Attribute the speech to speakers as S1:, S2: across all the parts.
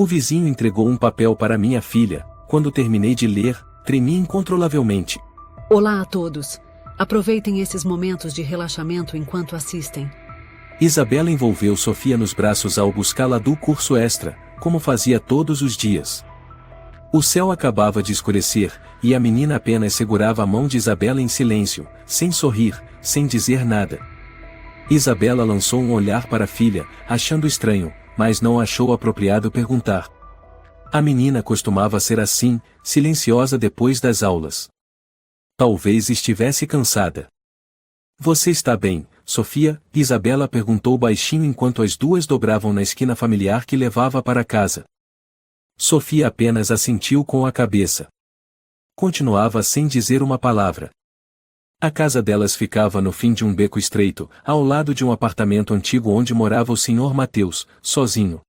S1: O vizinho entregou um papel para minha filha. Quando terminei de ler, tremi incontrolavelmente.
S2: Olá a todos. Aproveitem esses momentos de relaxamento enquanto assistem.
S1: Isabela envolveu Sofia nos braços ao buscá-la do curso extra, como fazia todos os dias. O céu acabava de escurecer, e a menina apenas segurava a mão de Isabela em silêncio, sem sorrir, sem dizer nada. Isabela lançou um olhar para a filha, achando estranho, mas não achou apropriado perguntar. A menina costumava ser assim, silenciosa depois das aulas. Talvez estivesse cansada. Você está bem, Sofia? Isabela perguntou baixinho enquanto as duas dobravam na esquina familiar que levava para casa. Sofia apenas assentiu com a cabeça. Continuava sem dizer uma palavra. A casa delas ficava no fim de um beco estreito, ao lado de um apartamento antigo onde morava o Sr. Mateus, sozinho.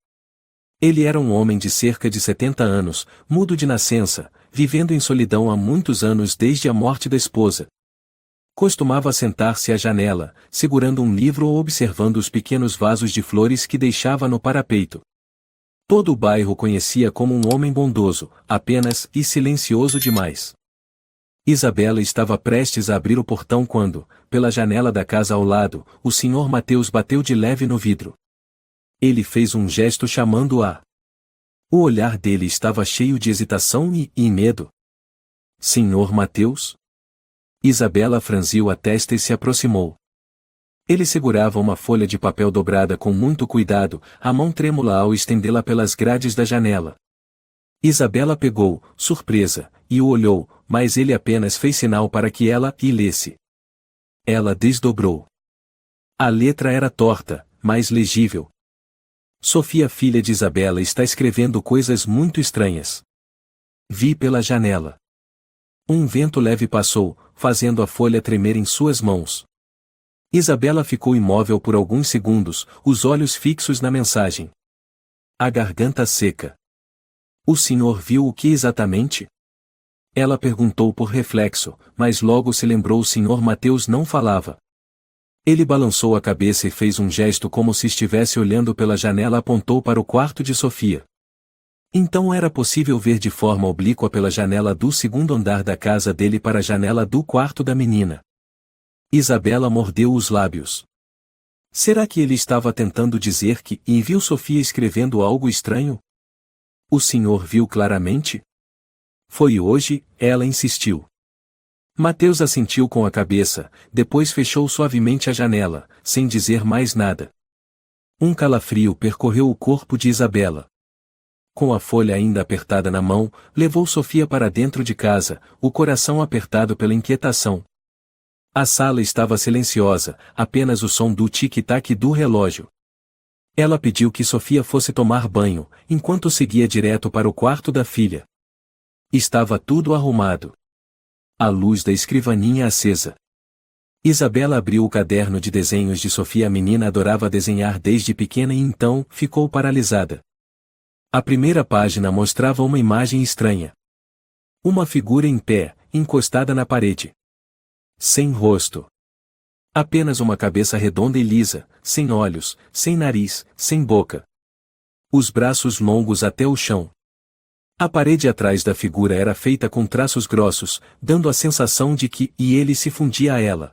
S1: Ele era um homem de cerca de 70 anos, mudo de nascença, vivendo em solidão há muitos anos desde a morte da esposa. Costumava sentar-se à janela, segurando um livro ou observando os pequenos vasos de flores que deixava no parapeito. Todo o bairro conhecia como um homem bondoso, apenas e silencioso demais. Isabela estava prestes a abrir o portão quando, pela janela da casa ao lado, o Sr. Mateus bateu de leve no vidro. Ele fez um gesto chamando-a. O olhar dele estava cheio de hesitação e medo. Sr. Mateus? Isabela franziu a testa e se aproximou. Ele segurava uma folha de papel dobrada com muito cuidado, a mão trêmula ao estendê-la pelas grades da janela. Isabela pegou, surpresa, e o olhou, mas ele apenas fez sinal para que ela lesse. Ela desdobrou. A letra era torta, mas legível. Sofia, filha de Isabela, está escrevendo coisas muito estranhas. Vi pela janela. Um vento leve passou, fazendo a folha tremer em suas mãos. Isabela ficou imóvel por alguns segundos, os olhos fixos na mensagem. A garganta seca. O senhor viu o que exatamente? Ela perguntou por reflexo, mas logo se lembrou o Sr. Mateus não falava. Ele balançou a cabeça e fez um gesto como se estivesse olhando pela janela, apontou para o quarto de Sofia. Então era possível ver de forma oblíqua pela janela do segundo andar da casa dele para a janela do quarto da menina. Isabela mordeu os lábios. Será que ele estava tentando dizer que viu Sofia escrevendo algo estranho? O senhor viu claramente? Foi hoje, ela insistiu. Mateus assentiu com a cabeça, depois fechou suavemente a janela, sem dizer mais nada. Um calafrio percorreu o corpo de Isabela. Com a folha ainda apertada na mão, levou Sofia para dentro de casa, o coração apertado pela inquietação. A sala estava silenciosa, apenas o som do tic-tac do relógio. Ela pediu que Sofia fosse tomar banho, enquanto seguia direto para o quarto da filha. Estava tudo arrumado. A luz da escrivaninha acesa. Isabela abriu o caderno de desenhos de Sofia. A menina adorava desenhar desde pequena e então ficou paralisada. A primeira página mostrava uma imagem estranha. Uma figura em pé, encostada na parede. Sem rosto. Apenas uma cabeça redonda e lisa, sem olhos, sem nariz, sem boca. Os braços longos até o chão. A parede atrás da figura era feita com traços grossos, dando a sensação de que ele se fundia a ela.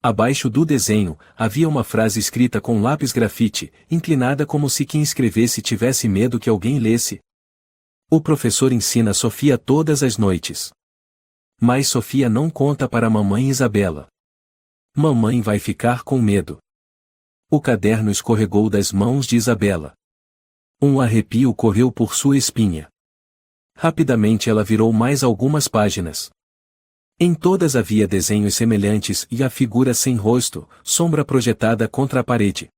S1: Abaixo do desenho, havia uma frase escrita com lápis grafite, inclinada como se quem escrevesse tivesse medo que alguém lesse. O professor ensina Sofia todas as noites. Mas Sofia não conta para a mamãe Isabela. Mamãe vai ficar com medo. O caderno escorregou das mãos de Isabela. Um arrepio correu por sua espinha. Rapidamente ela virou mais algumas páginas. Em todas havia desenhos semelhantes e a figura sem rosto, sombra projetada contra a parede.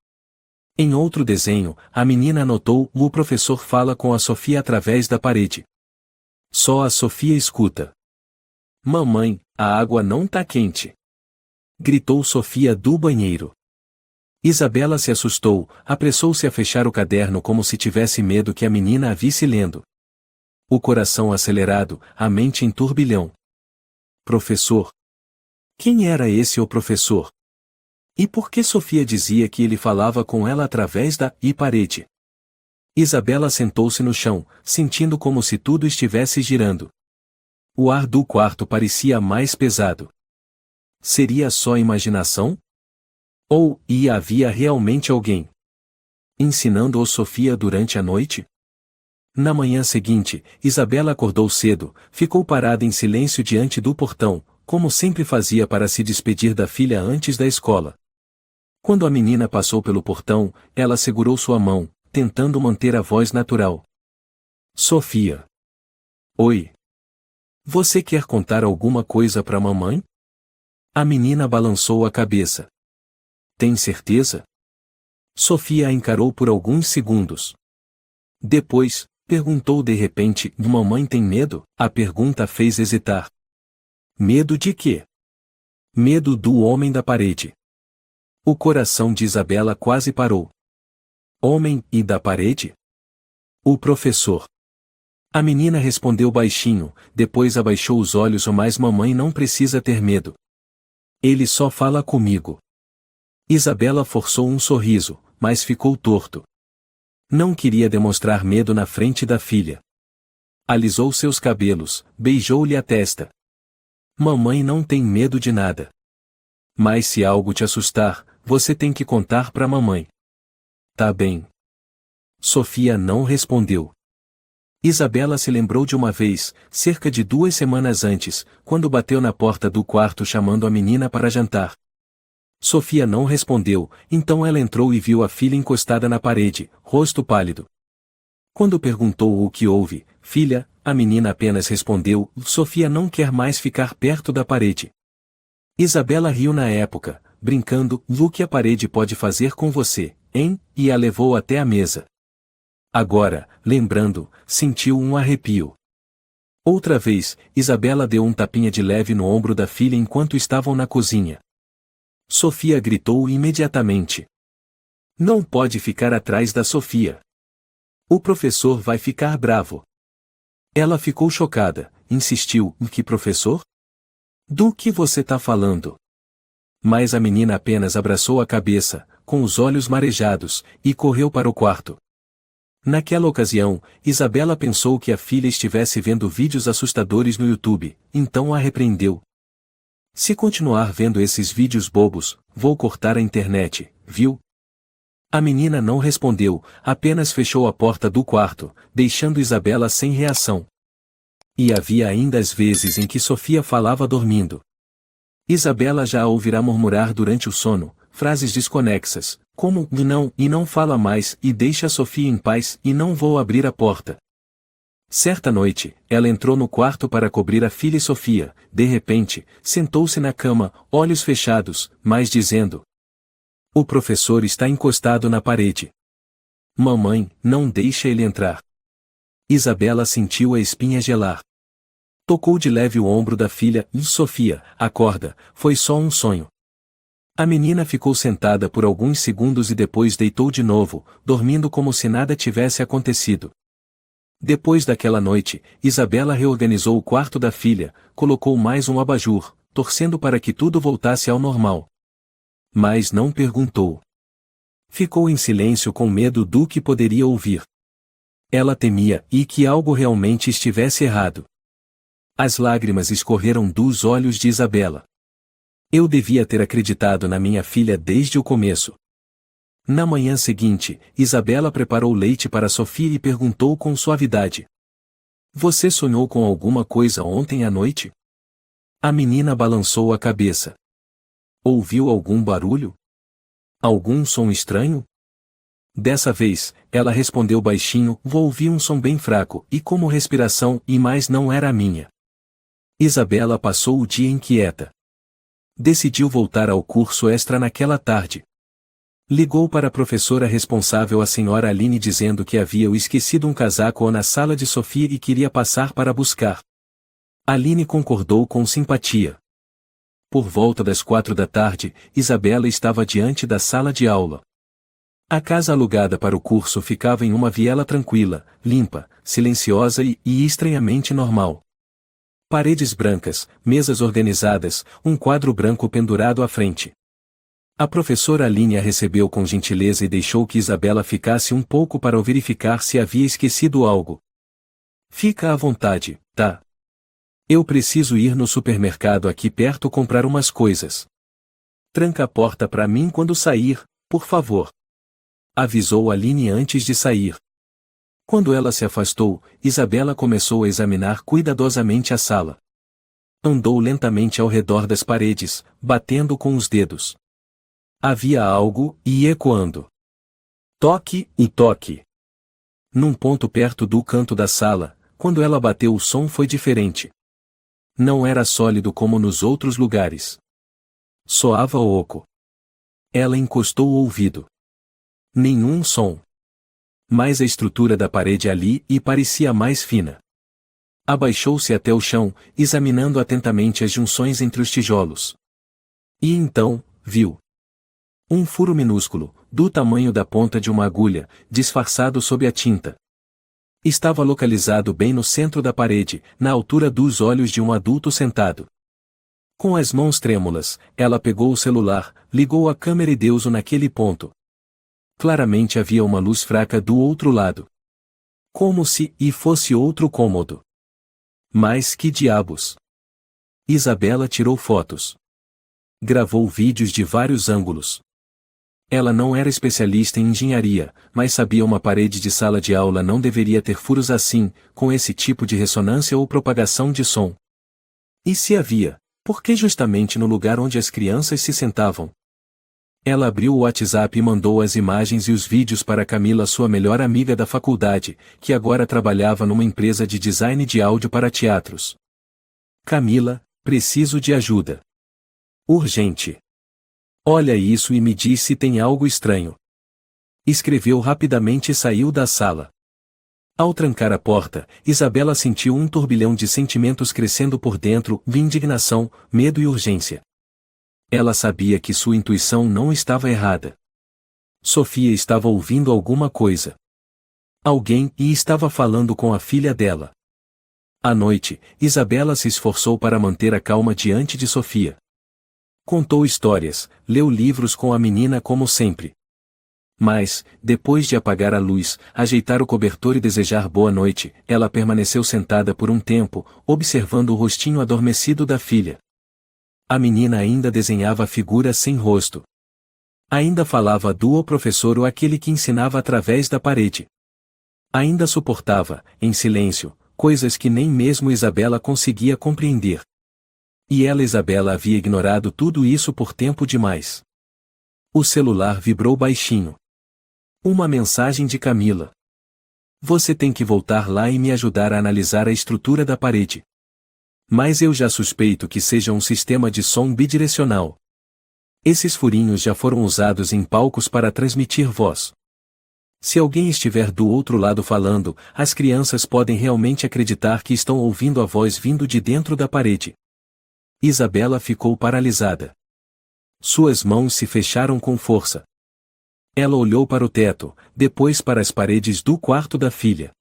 S1: Em outro desenho, a menina anotou: o professor fala com a Sofia através da parede. Só a Sofia escuta. Mamãe, a água não tá quente. Gritou Sofia do banheiro. Isabela se assustou, apressou-se a fechar o caderno como se tivesse medo que a menina a visse lendo. O coração acelerado, a mente em turbilhão. Professor? Quem era esse o professor? E por que Sofia dizia que ele falava com ela através da parede? Isabela sentou-se no chão, sentindo como se tudo estivesse girando. O ar do quarto parecia mais pesado. Seria só imaginação? Ou havia realmente alguém ensinando Sofia durante a noite? Na manhã seguinte, Isabela acordou cedo, ficou parada em silêncio diante do portão, como sempre fazia para se despedir da filha antes da escola. Quando a menina passou pelo portão, ela segurou sua mão, tentando manter a voz natural. Sofia. Oi. Você quer contar alguma coisa para mamãe? A menina balançou a cabeça. Tem certeza? Sofia a encarou por alguns segundos. Depois, perguntou de repente: mamãe tem medo? A pergunta fez hesitar. Medo de quê? Medo do homem da parede. O coração de Isabela quase parou. Homem e da parede? O professor. A menina respondeu baixinho, depois abaixou os olhos. Mas mamãe não precisa ter medo. Ele só fala comigo. Isabela forçou um sorriso, mas ficou torto. Não queria demonstrar medo na frente da filha. Alisou seus cabelos, beijou-lhe a testa. Mamãe não tem medo de nada. Mas se algo te assustar, você tem que contar pra mamãe. Tá bem. Sofia não respondeu. Isabela se lembrou de uma vez, cerca de 2 semanas antes, quando bateu na porta do quarto chamando a menina para jantar. Sofia não respondeu, então ela entrou e viu a filha encostada na parede, rosto pálido. Quando perguntou o que houve, filha, a menina apenas respondeu: Sofia não quer mais ficar perto da parede. Isabela riu na época, brincando: o que a parede pode fazer com você, hein? E a levou até a mesa. Agora, lembrando, sentiu um arrepio. Outra vez, Isabela deu um tapinha de leve no ombro da filha enquanto estavam na cozinha. Sofia gritou imediatamente. Não pode ficar atrás da Sofia. O professor vai ficar bravo. Ela ficou chocada, insistiu: que professor? Do que você tá falando? Mas a menina apenas abraçou a cabeça, com os olhos marejados, e correu para o quarto. Naquela ocasião, Isabela pensou que a filha estivesse vendo vídeos assustadores no YouTube, então a repreendeu. Se continuar vendo esses vídeos bobos, vou cortar a internet, viu? A menina não respondeu, apenas fechou a porta do quarto, deixando Isabela sem reação. E havia ainda as vezes em que Sofia falava dormindo. Isabela já a ouvirá murmurar durante o sono, frases desconexas, como não e não fala mais e deixa a Sofia em paz e não vou abrir a porta. Certa noite, ela entrou no quarto para cobrir a filha e Sofia, de repente, sentou-se na cama, olhos fechados, mas dizendo: o professor está encostado na parede. Mamãe, não deixa ele entrar. Isabela sentiu a espinha gelar. Tocou de leve o ombro da filha: Sofia, acorda, foi só um sonho. A menina ficou sentada por alguns segundos e depois deitou de novo, dormindo como se nada tivesse acontecido. Depois daquela noite, Isabela reorganizou o quarto da filha, colocou mais um abajur, torcendo para que tudo voltasse ao normal. Mas não perguntou. Ficou em silêncio com medo do que poderia ouvir. Ela temia que algo realmente estivesse errado. As lágrimas escorreram dos olhos de Isabela. Eu devia ter acreditado na minha filha desde o começo. Na manhã seguinte, Isabela preparou leite para Sofia e perguntou com suavidade: você sonhou com alguma coisa ontem à noite? A menina balançou a cabeça. Ouviu algum barulho? Algum som estranho? Dessa vez, ela respondeu baixinho: ouvi um som bem fraco e como respiração, mas não era a minha. Isabela passou o dia inquieta. Decidiu voltar ao curso extra naquela tarde. Ligou para a professora responsável, a senhora Aline, dizendo que havia esquecido um casaco na sala de Sofia e queria passar para buscar. Aline concordou com simpatia. Por volta das 4 da tarde, Isabela estava diante da sala de aula. A casa alugada para o curso ficava em uma viela tranquila, limpa, silenciosa e estranhamente normal. Paredes brancas, mesas organizadas, um quadro branco pendurado à frente. A professora Aline a recebeu com gentileza e deixou que Isabela ficasse um pouco para verificar se havia esquecido algo. Fica à vontade, tá? Eu preciso ir no supermercado aqui perto comprar umas coisas. Tranca a porta para mim quando sair, por favor. Avisou Aline antes de sair. Quando ela se afastou, Isabela começou a examinar cuidadosamente a sala. Andou lentamente ao redor das paredes, batendo com os dedos. Havia algo, e ecoando. Toque e toque. Num ponto perto do canto da sala, quando ela bateu o som foi diferente. Não era sólido como nos outros lugares. Soava oco. Ela encostou o ouvido. Nenhum som. Mas a estrutura da parede ali e parecia mais fina. Abaixou-se até o chão, examinando atentamente as junções entre os tijolos. E então, viu um furo minúsculo, do tamanho da ponta de uma agulha, disfarçado sob a tinta. Estava localizado bem no centro da parede, na altura dos olhos de um adulto sentado. Com as mãos trêmulas, ela pegou o celular, ligou a câmera e deu-o naquele ponto. Claramente havia uma luz fraca do outro lado. Como se fosse outro cômodo. Mas que diabos! Isabela tirou fotos. Gravou vídeos de vários ângulos. Ela não era especialista em engenharia, mas sabia uma parede de sala de aula não deveria ter furos assim, com esse tipo de ressonância ou propagação de som. E se havia, por que justamente no lugar onde as crianças se sentavam? Ela abriu o WhatsApp e mandou as imagens e os vídeos para Camila, sua melhor amiga da faculdade, que agora trabalhava numa empresa de design de áudio para teatros. Camila, preciso de ajuda. Urgente. Olha isso e me diz se tem algo estranho. Escreveu rapidamente e saiu da sala. Ao trancar a porta, Isabela sentiu um turbilhão de sentimentos crescendo por dentro, de indignação, medo e urgência. Ela sabia que sua intuição não estava errada. Sofia estava ouvindo alguma coisa. Alguém estava falando com a filha dela. À noite, Isabela se esforçou para manter a calma diante de Sofia. Contou histórias, leu livros com a menina como sempre. Mas, depois de apagar a luz, ajeitar o cobertor e desejar boa noite, ela permaneceu sentada por um tempo, observando o rostinho adormecido da filha. A menina ainda desenhava a figura sem rosto. Ainda falava do professor ou aquele que ensinava através da parede. Ainda suportava, em silêncio, coisas que nem mesmo Isabela conseguia compreender. E ela, Isabela, havia ignorado tudo isso por tempo demais. O celular vibrou baixinho. Uma mensagem de Camila. Você tem que voltar lá e me ajudar a analisar a estrutura da parede. Mas eu já suspeito que seja um sistema de som bidirecional. Esses furinhos já foram usados em palcos para transmitir voz. Se alguém estiver do outro lado falando, as crianças podem realmente acreditar que estão ouvindo a voz vindo de dentro da parede. Isabela ficou paralisada. Suas mãos se fecharam com força. Ela olhou para o teto, depois para as paredes do quarto da filha.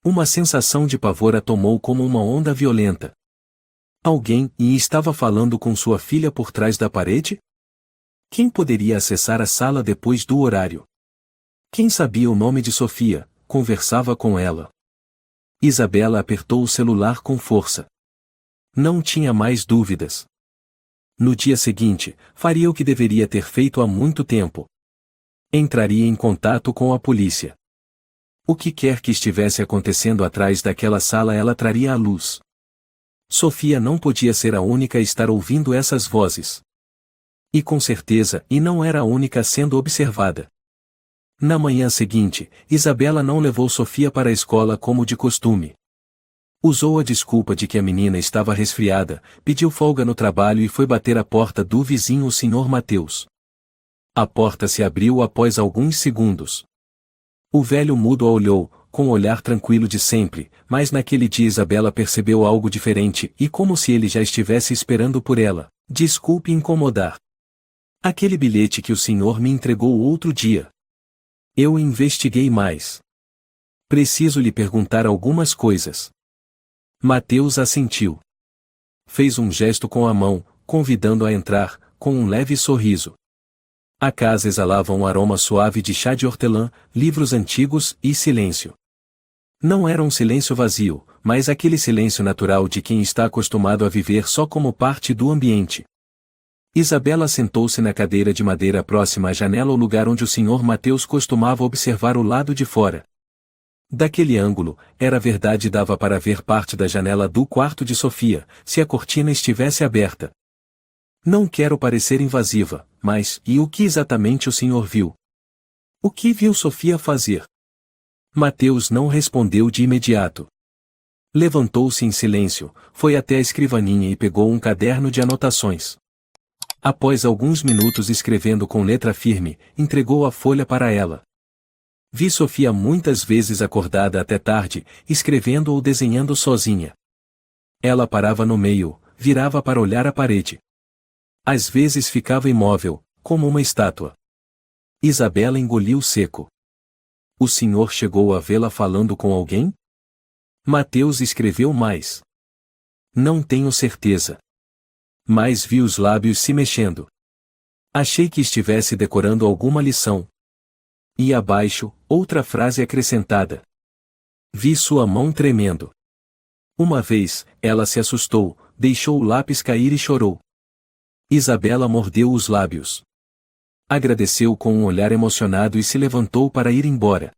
S1: Uma sensação de pavor a tomou como uma onda violenta. Alguém estava falando com sua filha por trás da parede? Quem poderia acessar a sala depois do horário? Quem sabia o nome de Sofia, conversava com ela. Isabela apertou o celular com força. Não tinha mais dúvidas. No dia seguinte, faria o que deveria ter feito há muito tempo. Entraria em contato com a polícia. O que quer que estivesse acontecendo atrás daquela sala ela traria à luz. Sofia não podia ser a única a estar ouvindo essas vozes. E com certeza, não era a única sendo observada. Na manhã seguinte, Isabela não levou Sofia para a escola como de costume. Usou a desculpa de que a menina estava resfriada, pediu folga no trabalho e foi bater à porta do vizinho, o Sr. Mateus. A porta se abriu após alguns segundos. O velho mudo a olhou, com o olhar tranquilo de sempre, mas naquele dia Isabela percebeu algo diferente e como se ele já estivesse esperando por ela. Desculpe incomodar. Aquele bilhete que o senhor me entregou outro dia. Eu investiguei mais. Preciso lhe perguntar algumas coisas. Mateus assentiu. Fez um gesto com a mão, convidando-a a entrar, com um leve sorriso. A casa exalava um aroma suave de chá de hortelã, livros antigos e silêncio. Não era um silêncio vazio, mas aquele silêncio natural de quem está acostumado a viver só como parte do ambiente. Isabela sentou-se na cadeira de madeira próxima à janela, o lugar onde o Sr. Mateus costumava observar o lado de fora. Daquele ângulo, era verdade, dava para ver parte da janela do quarto de Sofia, se a cortina estivesse aberta. Não quero parecer invasiva, mas, e o que exatamente o senhor viu? O que viu Sofia fazer? Mateus não respondeu de imediato. Levantou-se em silêncio, foi até a escrivaninha e pegou um caderno de anotações. Após alguns minutos escrevendo com letra firme, entregou a folha para ela. Vi Sofia muitas vezes acordada até tarde, escrevendo ou desenhando sozinha. Ela parava no meio, virava para olhar a parede. Às vezes ficava imóvel, como uma estátua. Isabela engoliu seco. O senhor chegou a vê-la falando com alguém? Mateus escreveu mais. Não tenho certeza. Mas vi os lábios se mexendo. Achei que estivesse decorando alguma lição. E abaixo, outra frase acrescentada. Vi sua mão tremendo. Uma vez, ela se assustou, deixou o lápis cair e chorou. Isabela mordeu os lábios. Agradeceu com um olhar emocionado e se levantou para ir embora.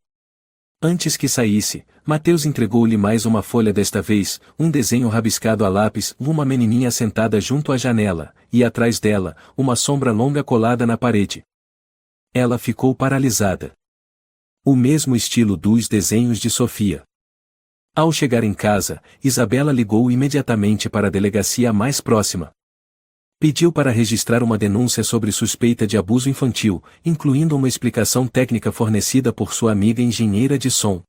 S1: Antes que saísse, Mateus entregou-lhe mais uma folha, desta vez, um desenho rabiscado a lápis, uma menininha sentada junto à janela, e atrás dela, uma sombra longa colada na parede. Ela ficou paralisada. O mesmo estilo dos desenhos de Sofia. Ao chegar em casa, Isabela ligou imediatamente para a delegacia mais próxima. Pediu para registrar uma denúncia sobre suspeita de abuso infantil, incluindo uma explicação técnica fornecida por sua amiga engenheira de som.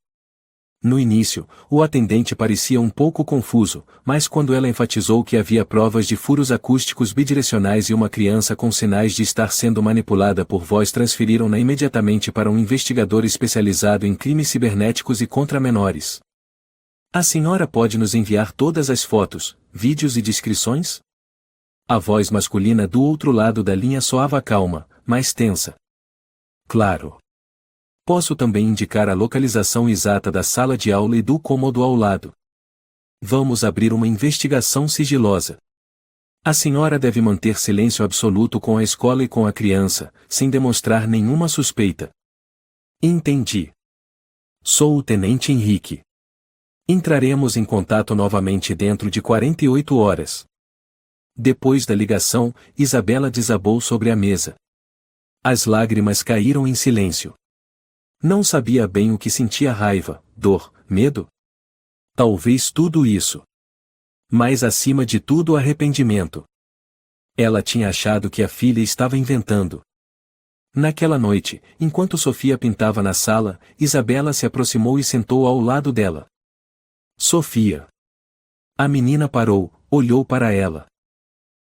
S1: No início, o atendente parecia um pouco confuso, mas quando ela enfatizou que havia provas de furos acústicos bidirecionais e uma criança com sinais de estar sendo manipulada por voz, transferiram-na imediatamente para um investigador especializado em crimes cibernéticos e contra menores. A senhora pode nos enviar todas as fotos, vídeos e descrições? A voz masculina do outro lado da linha soava calma, mas tensa. Claro. Posso também indicar a localização exata da sala de aula e do cômodo ao lado. Vamos abrir uma investigação sigilosa. A senhora deve manter silêncio absoluto com a escola e com a criança, sem demonstrar nenhuma suspeita. Entendi. Sou o tenente Henrique. Entraremos em contato novamente dentro de 48 horas. Depois da ligação, Isabela desabou sobre a mesa. As lágrimas caíram em silêncio. Não sabia bem o que sentia: raiva, dor, medo? Talvez tudo isso. Mas acima de tudo, arrependimento. Ela tinha achado que a filha estava inventando. Naquela noite, enquanto Sofia pintava na sala, Isabela se aproximou e sentou ao lado dela. Sofia. A menina parou, olhou para ela.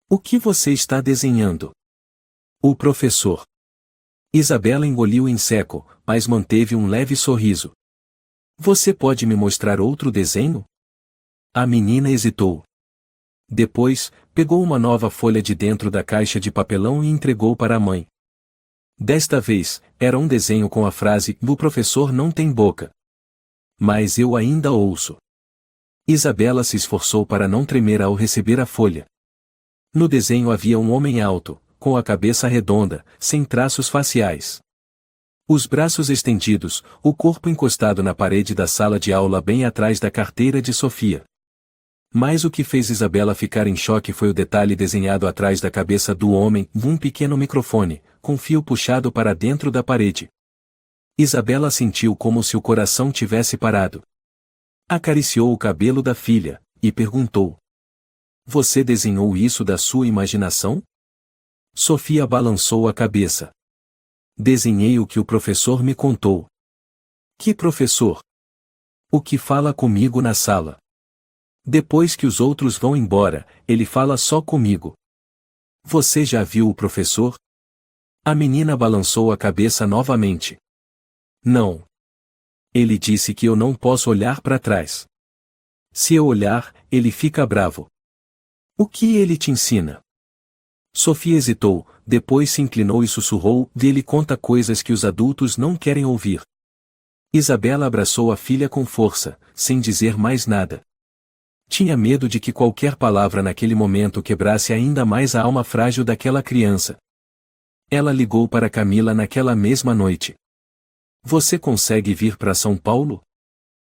S1: O que você está desenhando? O professor. Isabela engoliu em seco, mas manteve um leve sorriso. Você pode me mostrar outro desenho? A menina hesitou. Depois, pegou uma nova folha de dentro da caixa de papelão e entregou para a mãe. Desta vez, era um desenho com a frase: o professor não tem boca. Mas eu ainda ouço. Isabela se esforçou para não tremer ao receber a folha. No desenho havia um homem alto, com a cabeça redonda, sem traços faciais. Os braços estendidos, o corpo encostado na parede da sala de aula bem atrás da carteira de Sofia. Mas o que fez Isabela ficar em choque foi o detalhe desenhado atrás da cabeça do homem: um pequeno microfone, com fio puxado para dentro da parede. Isabela sentiu como se o coração tivesse parado. Acariciou o cabelo da filha, e perguntou: Você desenhou isso da sua imaginação? Sofia balançou a cabeça. Desenhei o que o professor me contou. Que professor? O que fala comigo na sala. Depois que os outros vão embora, ele fala só comigo. Você já viu o professor? A menina balançou a cabeça novamente. Não. Ele disse que eu não posso olhar para trás. Se eu olhar, ele fica bravo. O que ele te ensina? Sofia hesitou, depois se inclinou e sussurrou: ele conta coisas que os adultos não querem ouvir. Isabela abraçou a filha com força, sem dizer mais nada. Tinha medo de que qualquer palavra naquele momento quebrasse ainda mais a alma frágil daquela criança. Ela ligou para Camila naquela mesma noite. Você consegue vir para São Paulo?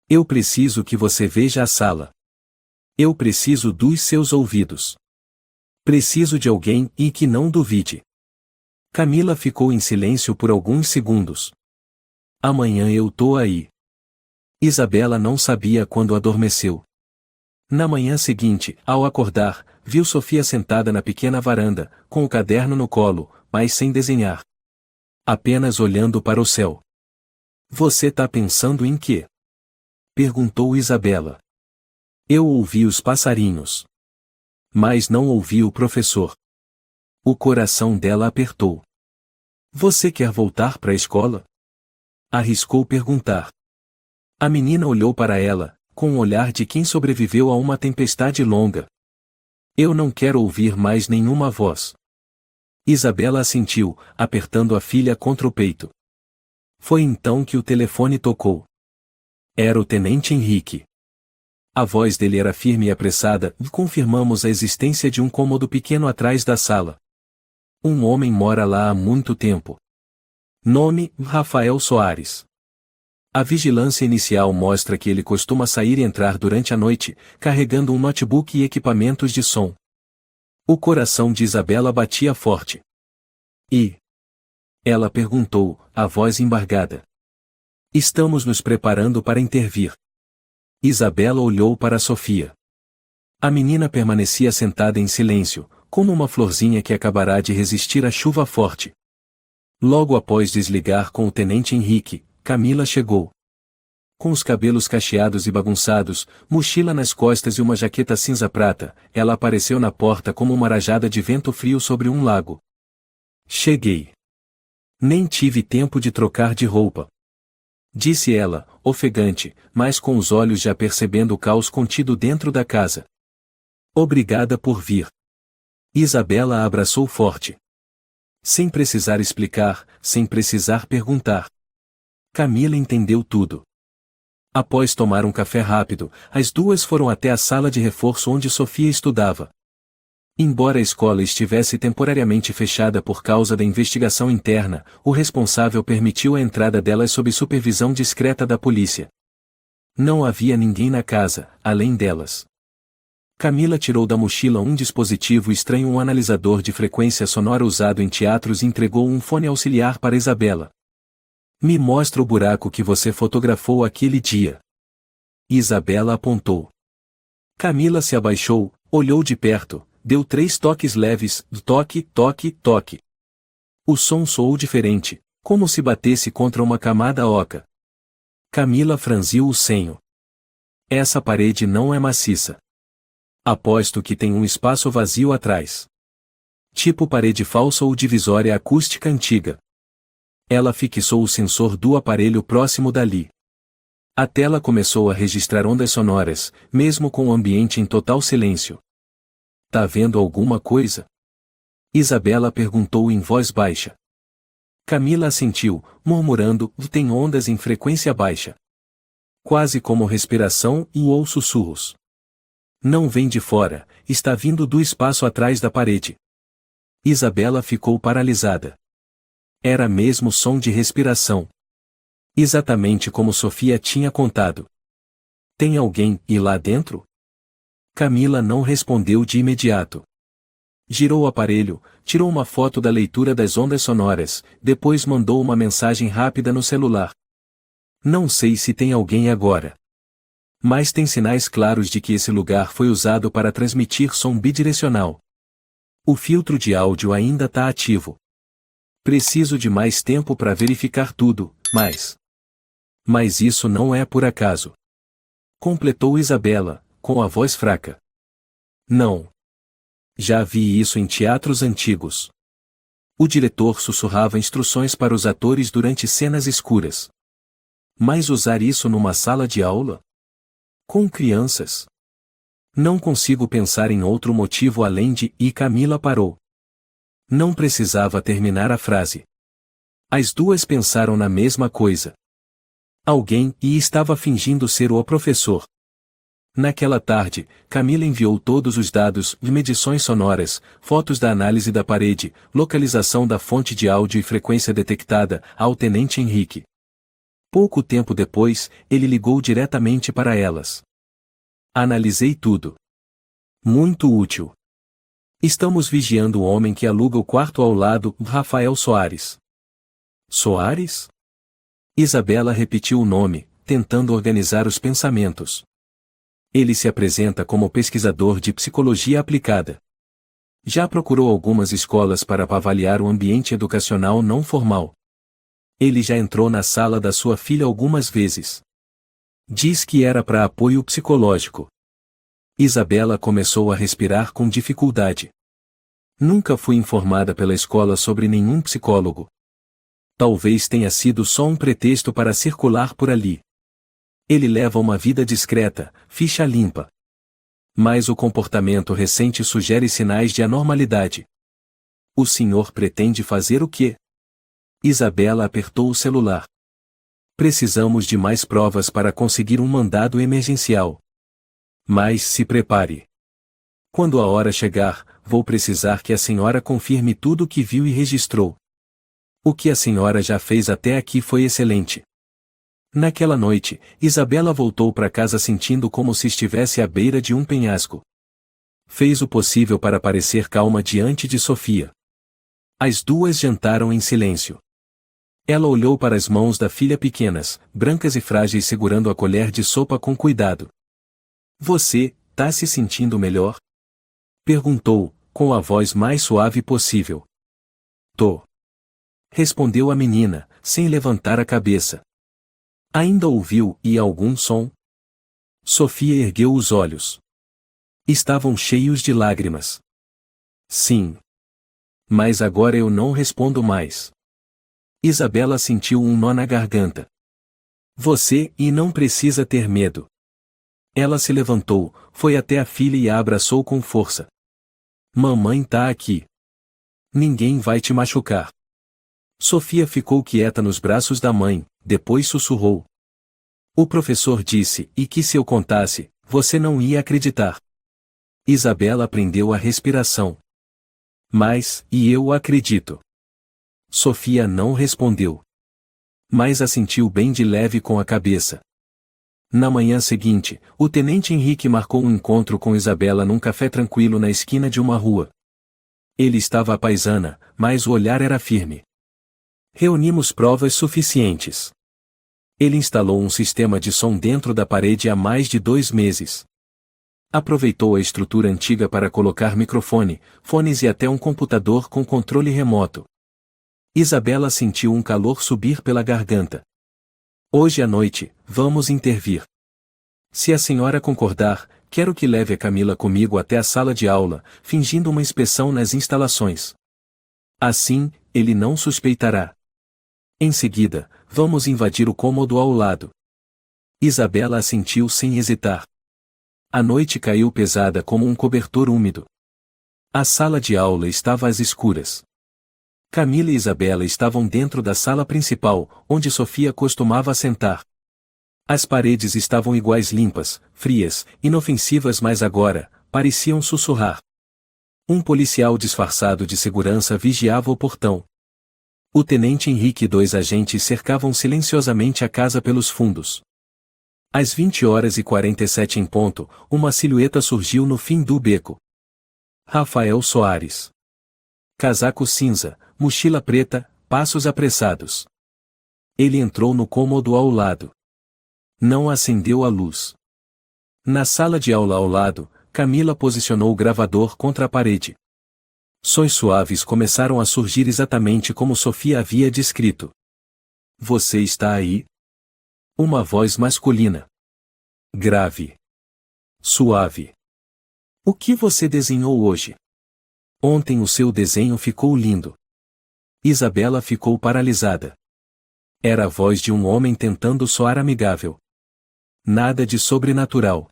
S1: Eu preciso que você veja a sala. Eu preciso dos seus ouvidos. Preciso de alguém e que não duvide. Camila ficou em silêncio por alguns segundos. Amanhã eu tô aí. Isabela não sabia quando adormeceu. Na manhã seguinte, ao acordar, viu Sofia sentada na pequena varanda, com o caderno no colo, mas sem desenhar. Apenas olhando para o céu. Você tá pensando em quê? Perguntou Isabela. Eu ouvi os passarinhos. Mas não ouvi o professor. O coração dela apertou. Você quer voltar para a escola? Arriscou perguntar. A menina olhou para ela, com o olhar de quem sobreviveu a uma tempestade longa. Eu não quero ouvir mais nenhuma voz. Isabela assentiu, apertando a filha contra o peito. Foi então que o telefone tocou. Era o tenente Henrique. A voz dele era firme e apressada, e confirmamos a existência de um cômodo pequeno atrás da sala. Um homem mora lá há muito tempo. Nome: Rafael Soares. A vigilância inicial mostra que ele costuma sair e entrar durante a noite, carregando um notebook e equipamentos de som. O coração de Isabela batia forte. E? Ela perguntou, a voz embargada. Estamos nos preparando para intervir. Isabela olhou para Sofia. A menina permanecia sentada em silêncio, como uma florzinha que acabará de resistir à chuva forte. Logo após desligar com o tenente Henrique, Camila chegou. Com os cabelos cacheados e bagunçados, mochila nas costas e uma jaqueta cinza-prata, ela apareceu na porta como uma rajada de vento frio sobre um lago. Cheguei. Nem tive tempo de trocar de roupa. Disse ela, ofegante, mas com os olhos já percebendo o caos contido dentro da casa. Obrigada por vir. Isabela a abraçou forte. Sem precisar explicar, sem precisar perguntar. Camila entendeu tudo. Após tomar um café rápido, as duas foram até a sala de reforço onde Sofia estudava. Embora a escola estivesse temporariamente fechada por causa da investigação interna, o responsável permitiu a entrada delas sob supervisão discreta da polícia. Não havia ninguém na casa, além delas. Camila tirou da mochila um dispositivo estranho, um analisador de frequência sonora usado em teatros, e entregou um fone auxiliar para Isabela. Me mostra o buraco que você fotografou aquele dia. Isabela apontou. Camila se abaixou, olhou de perto, deu 3 toques leves, toque, toque, toque. O som soou diferente, como se batesse contra uma camada oca. Camila franziu o senho. Essa parede não é maciça. Aposto que tem um espaço vazio atrás. Tipo parede falsa ou divisória acústica antiga. Ela fixou o sensor do aparelho próximo dali. A tela começou a registrar ondas sonoras, mesmo com o ambiente em total silêncio. Tá vendo alguma coisa? Isabela perguntou em voz baixa. Camila assentiu, murmurando: tem ondas em frequência baixa. Quase como respiração ou sussurros. Não vem de fora, está vindo do espaço atrás da parede. Isabela ficou paralisada. Era mesmo som de respiração. Exatamente como Sofia tinha contado. Tem alguém lá dentro? Camila não respondeu de imediato. Girou o aparelho, tirou uma foto da leitura das ondas sonoras, depois mandou uma mensagem rápida no celular. Não sei se tem alguém agora. Mas tem sinais claros de que esse lugar foi usado para transmitir som bidirecional. O filtro de áudio ainda está ativo. Preciso de mais tempo para verificar tudo, mas isso não é por acaso. Completou Isabela, com a voz fraca. Não. Já vi isso em teatros antigos. O diretor sussurrava instruções para os atores durante cenas escuras. Mas usar isso numa sala de aula? Com crianças? Não consigo pensar em outro motivo além de... E Camila parou. Não precisava terminar a frase. As duas pensaram na mesma coisa. Alguém estava fingindo ser o professor. Naquela tarde, Camila enviou todos os dados de medições sonoras, fotos da análise da parede, localização da fonte de áudio e frequência detectada ao tenente Henrique. Pouco tempo depois, ele ligou diretamente para elas. Analisei tudo. Muito útil. Estamos vigiando o homem que aluga o quarto ao lado, Rafael Soares. Soares? Isabela repetiu o nome, tentando organizar os pensamentos. Ele se apresenta como pesquisador de psicologia aplicada. Já procurou algumas escolas para avaliar o ambiente educacional não formal. Ele já entrou na sala da sua filha algumas vezes. Diz que era para apoio psicológico. Isabela começou a respirar com dificuldade. Nunca fui informada pela escola sobre nenhum psicólogo. Talvez tenha sido só um pretexto para circular por ali. Ele leva uma vida discreta, ficha limpa. Mas o comportamento recente sugere sinais de anormalidade. O senhor pretende fazer o quê? Isabela apertou o celular. Precisamos de mais provas para conseguir um mandado emergencial. Mas se prepare. Quando a hora chegar, vou precisar que a senhora confirme tudo o que viu e registrou. O que a senhora já fez até aqui foi excelente. Naquela noite, Isabela voltou para casa sentindo como se estivesse à beira de um penhasco. Fez o possível para parecer calma diante de Sofia. As duas jantaram em silêncio. Ela olhou para as mãos da filha pequenas, brancas e frágeis segurando a colher de sopa com cuidado. Você, tá se sentindo melhor? Perguntou, com a voz mais suave possível. Tô. Respondeu a menina, sem levantar a cabeça. Ainda ouviu algum som? Sofia ergueu os olhos. Estavam cheios de lágrimas. Sim. Mas agora eu não respondo mais. Isabela sentiu um nó na garganta. Você não precisa ter medo. Ela se levantou, foi até a filha e a abraçou com força. Mamãe tá aqui. Ninguém vai te machucar. Sofia ficou quieta nos braços da mãe, depois sussurrou. O professor disse, que se eu contasse, você não ia acreditar. Isabela prendeu a respiração. Mas, eu acredito. Sofia não respondeu. Mas assentiu bem de leve com a cabeça. Na manhã seguinte, o tenente Henrique marcou um encontro com Isabela num café tranquilo na esquina de uma rua. Ele estava à paisana, mas o olhar era firme. Reunimos provas suficientes. Ele instalou um sistema de som dentro da parede há mais de 2 meses. Aproveitou a estrutura antiga para colocar microfone, fones e até um computador com controle remoto. Isabela sentiu um calor subir pela garganta. Hoje à noite, vamos intervir. Se a senhora concordar, quero que leve a Camila comigo até a sala de aula, fingindo uma inspeção nas instalações. Assim, ele não suspeitará. Em seguida, vamos invadir o cômodo ao lado. Isabela assentiu sem hesitar. A noite caiu pesada como um cobertor úmido. A sala de aula estava às escuras. Camila e Isabela estavam dentro da sala principal, onde Sofia costumava sentar. As paredes estavam iguais limpas, frias, inofensivas, mas agora, pareciam sussurrar. Um policial disfarçado de segurança vigiava o portão. O tenente Henrique e 2 agentes cercavam silenciosamente a casa pelos fundos. Às 20h47 em ponto, uma silhueta surgiu no fim do beco. Rafael Soares. Casaco cinza, mochila preta, passos apressados. Ele entrou no cômodo ao lado. Não acendeu a luz. Na sala de aula ao lado, Camila posicionou o gravador contra a parede. Sons suaves começaram a surgir exatamente como Sofia havia descrito. Você está aí? Uma voz masculina. Grave. Suave. O que você desenhou hoje? Ontem o seu desenho ficou lindo. Isabela ficou paralisada. Era a voz de um homem tentando soar amigável. Nada de sobrenatural.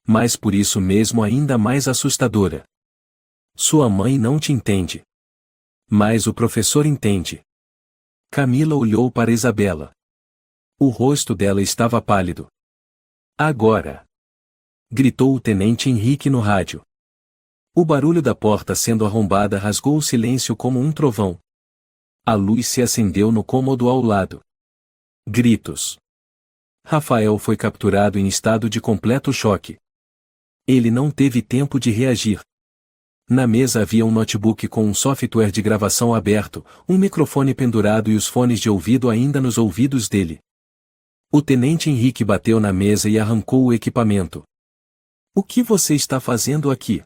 S1: Mas por isso mesmo ainda mais assustadora. Sua mãe não te entende. Mas o professor entende. Camila olhou para Isabela. O rosto dela estava pálido. Agora! Gritou o tenente Henrique no rádio. O barulho da porta sendo arrombada rasgou o silêncio como um trovão. A luz se acendeu no cômodo ao lado. Gritos. Rafael foi capturado em estado de completo choque. Ele não teve tempo de reagir. Na mesa havia um notebook com um software de gravação aberto, um microfone pendurado e os fones de ouvido ainda nos ouvidos dele. O tenente Henrique bateu na mesa e arrancou o equipamento. O que você está fazendo aqui?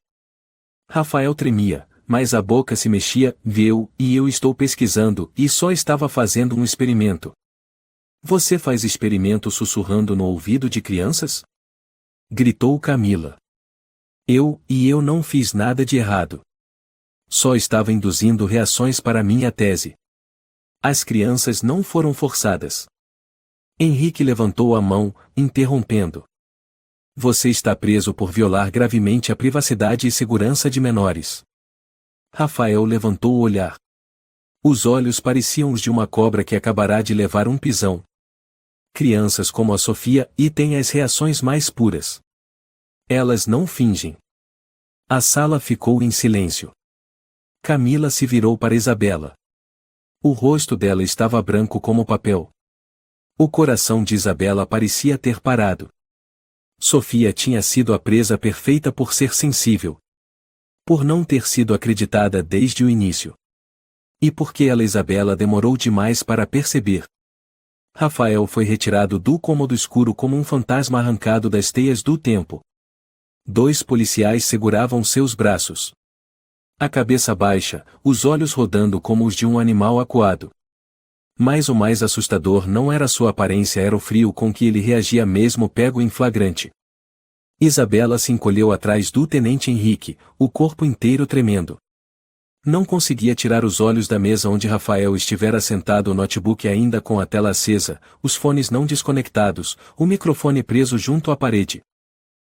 S1: Rafael tremia, mas a boca se mexia. Viu, e eu estou pesquisando, e só estava fazendo um experimento. Você faz experimento sussurrando no ouvido de crianças? Gritou Camila. Eu não fiz nada de errado. Só estava induzindo reações para minha tese. As crianças não foram forçadas. Henrique levantou a mão, interrompendo. Você está preso por violar gravemente a privacidade e segurança de menores. Rafael levantou o olhar. Os olhos pareciam os de uma cobra que acabará de levar um pisão. Crianças como a Sofia têm as reações mais puras. Elas não fingem. A sala ficou em silêncio. Camila se virou para Isabela. O rosto dela estava branco como papel. O coração de Isabela parecia ter parado. Sofia tinha sido a presa perfeita por ser sensível. Por não ter sido acreditada desde o início. E porque ela Isabela demorou demais para perceber. Rafael foi retirado do cômodo escuro como um fantasma arrancado das teias do tempo. 2 policiais seguravam seus braços. A cabeça baixa, os olhos rodando como os de um animal acuado. Mas o mais assustador não era sua aparência, era o frio com que ele reagia mesmo pego em flagrante. Isabela se encolheu atrás do tenente Henrique, o corpo inteiro tremendo. Não conseguia tirar os olhos da mesa onde Rafael estivera sentado, o notebook ainda com a tela acesa, os fones não desconectados, o microfone preso junto à parede.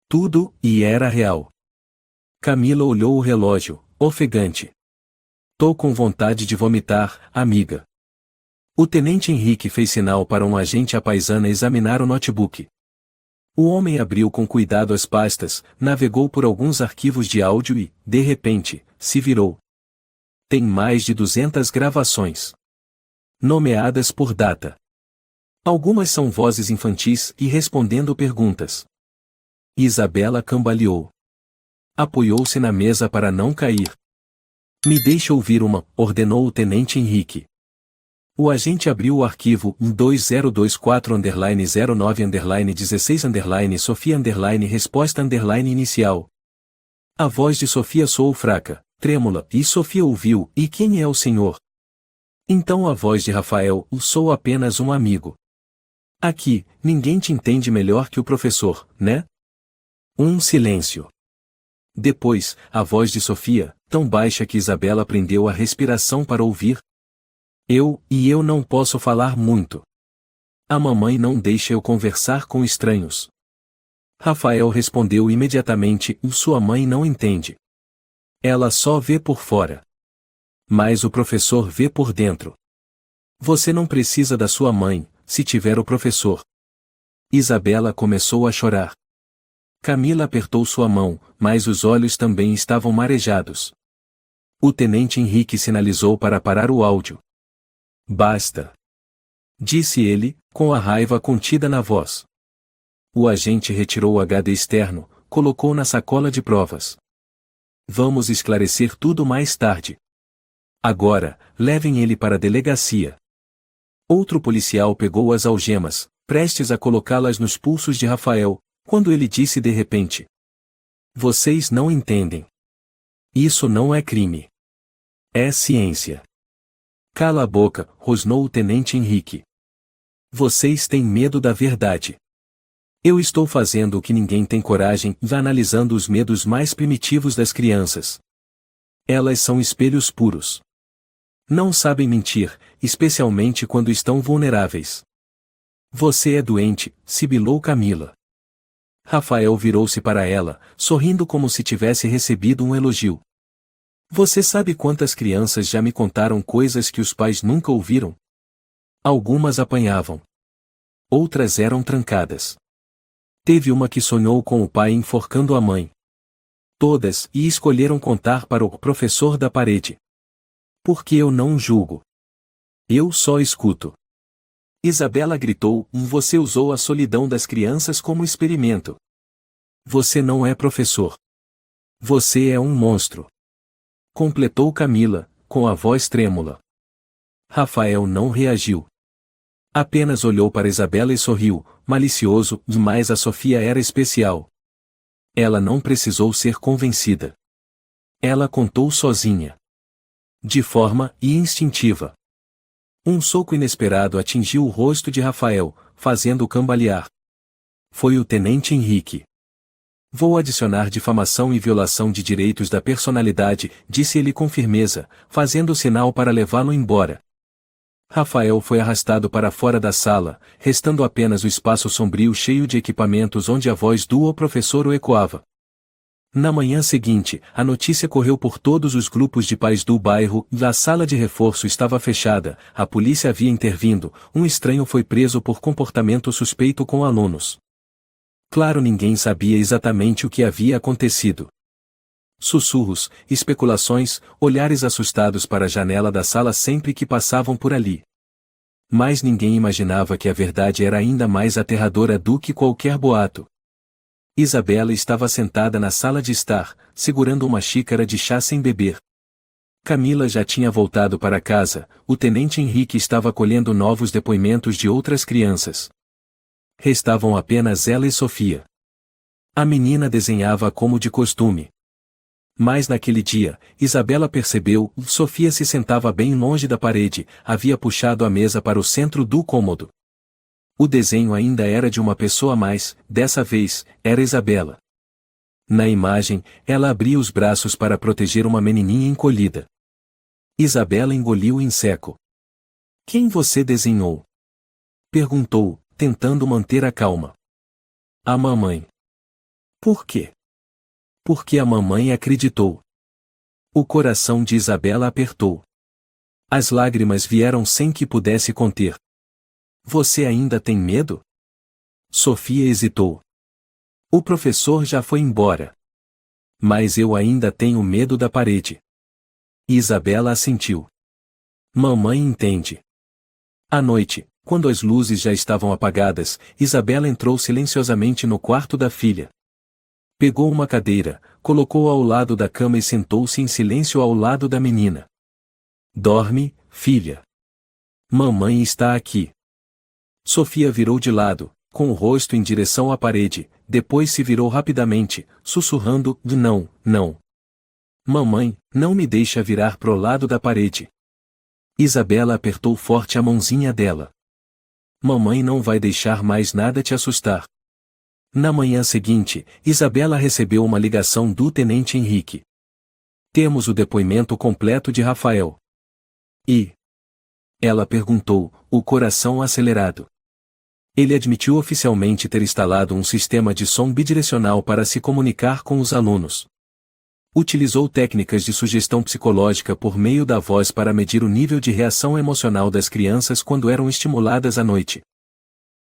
S1: Tudo, e era real. Camila olhou o relógio, ofegante. Tô com vontade de vomitar, amiga. O tenente Henrique fez sinal para um agente à paisana examinar o notebook. O homem abriu com cuidado as pastas, navegou por alguns arquivos de áudio e, de repente, se virou. Tem mais de 200 gravações. Nomeadas por data. Algumas são vozes infantis e respondendo perguntas. Isabela cambaleou. Apoiou-se na mesa para não cair. Me deixe ouvir uma, ordenou o tenente Henrique. O agente abriu o arquivo 2024-09-16-Sofia-resposta-inicial. A voz de Sofia soou fraca, trêmula, e Sofia ouviu, e quem é o senhor? Então a voz de Rafael, sou apenas um amigo. Aqui, ninguém te entende melhor que o professor, né? Um silêncio. Depois, a voz de Sofia, tão baixa que Isabela prendeu a respiração para ouvir. Eu não posso falar muito. A mamãe não deixa eu conversar com estranhos. Rafael respondeu imediatamente, sua mãe não entende. Ela só vê por fora. Mas o professor vê por dentro. Você não precisa da sua mãe, se tiver o professor. Isabela começou a chorar. Camila apertou sua mão, mas os olhos também estavam marejados. O tenente Henrique sinalizou para parar o áudio. Basta. Disse ele, com a raiva contida na voz. O agente retirou o HD externo, colocou na sacola de provas. Vamos esclarecer tudo mais tarde. Agora, levem ele para a delegacia. Outro policial pegou as algemas, prestes a colocá-las nos pulsos de Rafael, quando ele disse de repente. Vocês não entendem. Isso não é crime. É ciência. Cala a boca, rosnou o tenente Henrique. Vocês têm medo da verdade. Eu estou fazendo o que ninguém tem coragem, analisando os medos mais primitivos das crianças. Elas são espelhos puros. Não sabem mentir, especialmente quando estão vulneráveis. Você é doente, sibilou Camila. Rafael virou-se para ela, sorrindo como se tivesse recebido um elogio. Você sabe quantas crianças já me contaram coisas que os pais nunca ouviram? Algumas apanhavam. Outras eram trancadas. Teve uma que sonhou com o pai enforcando a mãe. Todas e escolheram contar para o professor da parede. Porque eu não julgo. Eu só escuto. Isabela gritou, você usou a solidão das crianças como experimento. Você não é professor. Você é um monstro. Completou Camila, com a voz trêmula. Rafael não reagiu. Apenas olhou para Isabela e sorriu, malicioso, mas a Sofia era especial. Ela não precisou ser convencida. Ela contou sozinha. De forma instintiva. Um soco inesperado atingiu o rosto de Rafael, fazendo-o cambalear. Foi o tenente Henrique. Vou adicionar difamação e violação de direitos da personalidade, disse ele com firmeza, fazendo sinal para levá-lo embora. Rafael foi arrastado para fora da sala, restando apenas o espaço sombrio cheio de equipamentos onde a voz do professor o ecoava. Na manhã seguinte, a notícia correu por todos os grupos de pais do bairro, a sala de reforço estava fechada, a polícia havia intervindo, um estranho foi preso por comportamento suspeito com alunos. Claro, ninguém sabia exatamente o que havia acontecido. Sussurros, especulações, olhares assustados para a janela da sala sempre que passavam por ali. Mas ninguém imaginava que a verdade era ainda mais aterradora do que qualquer boato. Isabela estava sentada na sala de estar, segurando uma xícara de chá sem beber. Camila já tinha voltado para casa, o tenente Henrique estava colhendo novos depoimentos de outras crianças. Restavam apenas ela e Sofia. A menina desenhava como de costume. Mas naquele dia, Isabela percebeu, Sofia se sentava bem longe da parede, havia puxado a mesa para o centro do cômodo. O desenho ainda era de uma pessoa mais, dessa vez, era Isabela. Na imagem, ela abria os braços para proteger uma menininha encolhida. Isabela engoliu em seco. Quem você desenhou? Perguntou, tentando manter a calma. A mamãe. Por quê? Porque a mamãe acreditou. O coração de Isabela apertou. As lágrimas vieram sem que pudesse conter. Você ainda tem medo? Sofia hesitou. O professor já foi embora. Mas eu ainda tenho medo da parede. Isabela assentiu. Mamãe entende. À noite, quando as luzes já estavam apagadas, Isabela entrou silenciosamente no quarto da filha. Pegou uma cadeira, colocou-a ao lado da cama e sentou-se em silêncio ao lado da menina. Dorme, filha. Mamãe está aqui. Sofia virou de lado, com o rosto em direção à parede, depois se virou rapidamente, sussurrando, não, não. Mamãe, não me deixa virar pro lado da parede. Isabela apertou forte a mãozinha dela. Mamãe não vai deixar mais nada te assustar. Na manhã seguinte, Isabela recebeu uma ligação do tenente Henrique. Temos o depoimento completo de Rafael. E? Ela perguntou, o coração acelerado. Ele admitiu oficialmente ter instalado um sistema de som bidirecional para se comunicar com os alunos. Utilizou técnicas de sugestão psicológica por meio da voz para medir o nível de reação emocional das crianças quando eram estimuladas à noite.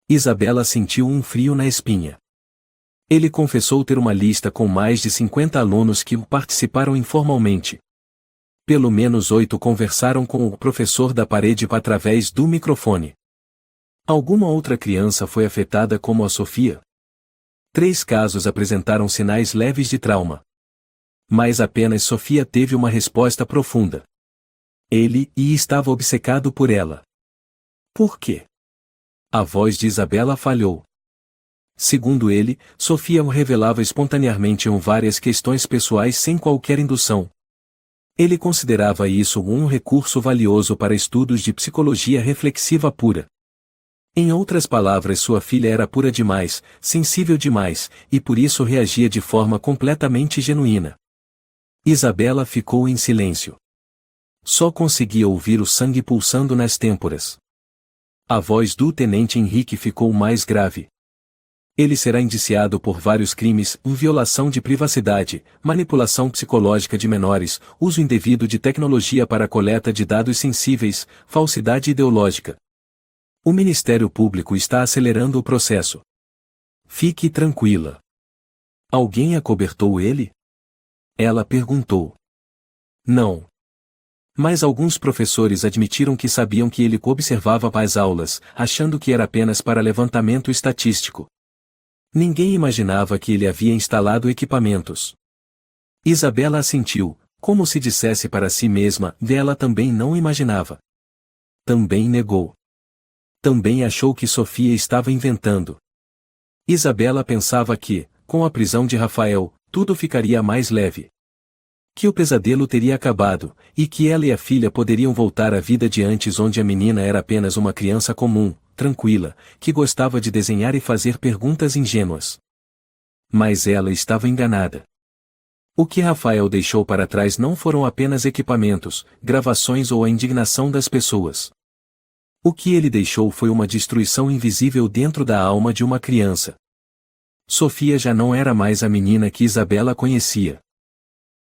S1: Isabela sentiu um frio na espinha. Ele confessou ter uma lista com mais de 50 alunos que participaram informalmente. Pelo menos 8 conversaram com o professor da parede através do microfone. Alguma outra criança foi afetada como a Sofia? 3 casos apresentaram sinais leves de trauma. Mas apenas Sofia teve uma resposta profunda. Ele estava obcecado por ela. Por quê? A voz de Isabela falhou. Segundo ele, Sofia o revelava espontaneamente em várias questões pessoais sem qualquer indução. Ele considerava isso um recurso valioso para estudos de psicologia reflexiva pura. Em outras palavras, sua filha era pura demais, sensível demais, e por isso reagia de forma completamente genuína. Isabela ficou em silêncio. Só conseguia ouvir o sangue pulsando nas têmporas. A voz do tenente Henrique ficou mais grave. Ele será indiciado por vários crimes: violação de privacidade, manipulação psicológica de menores, uso indevido de tecnologia para a coleta de dados sensíveis, falsidade ideológica. O Ministério Público está acelerando o processo. Fique tranquila. Alguém acobertou ele? Ela perguntou. Não. Mas alguns professores admitiram que sabiam que ele observava as aulas, achando que era apenas para levantamento estatístico. Ninguém imaginava que ele havia instalado equipamentos. Isabela assentiu, como se dissesse para si mesma, ela também não imaginava. Também negou. Também achou que Sofia estava inventando. Isabela pensava que, com a prisão de Rafael, tudo ficaria mais leve. Que o pesadelo teria acabado, e que ela e a filha poderiam voltar à vida de antes, onde a menina era apenas uma criança comum, tranquila, que gostava de desenhar e fazer perguntas ingênuas. Mas ela estava enganada. O que Rafael deixou para trás não foram apenas equipamentos, gravações ou a indignação das pessoas. O que ele deixou foi uma destruição invisível dentro da alma de uma criança. Sofia já não era mais a menina que Isabela conhecia.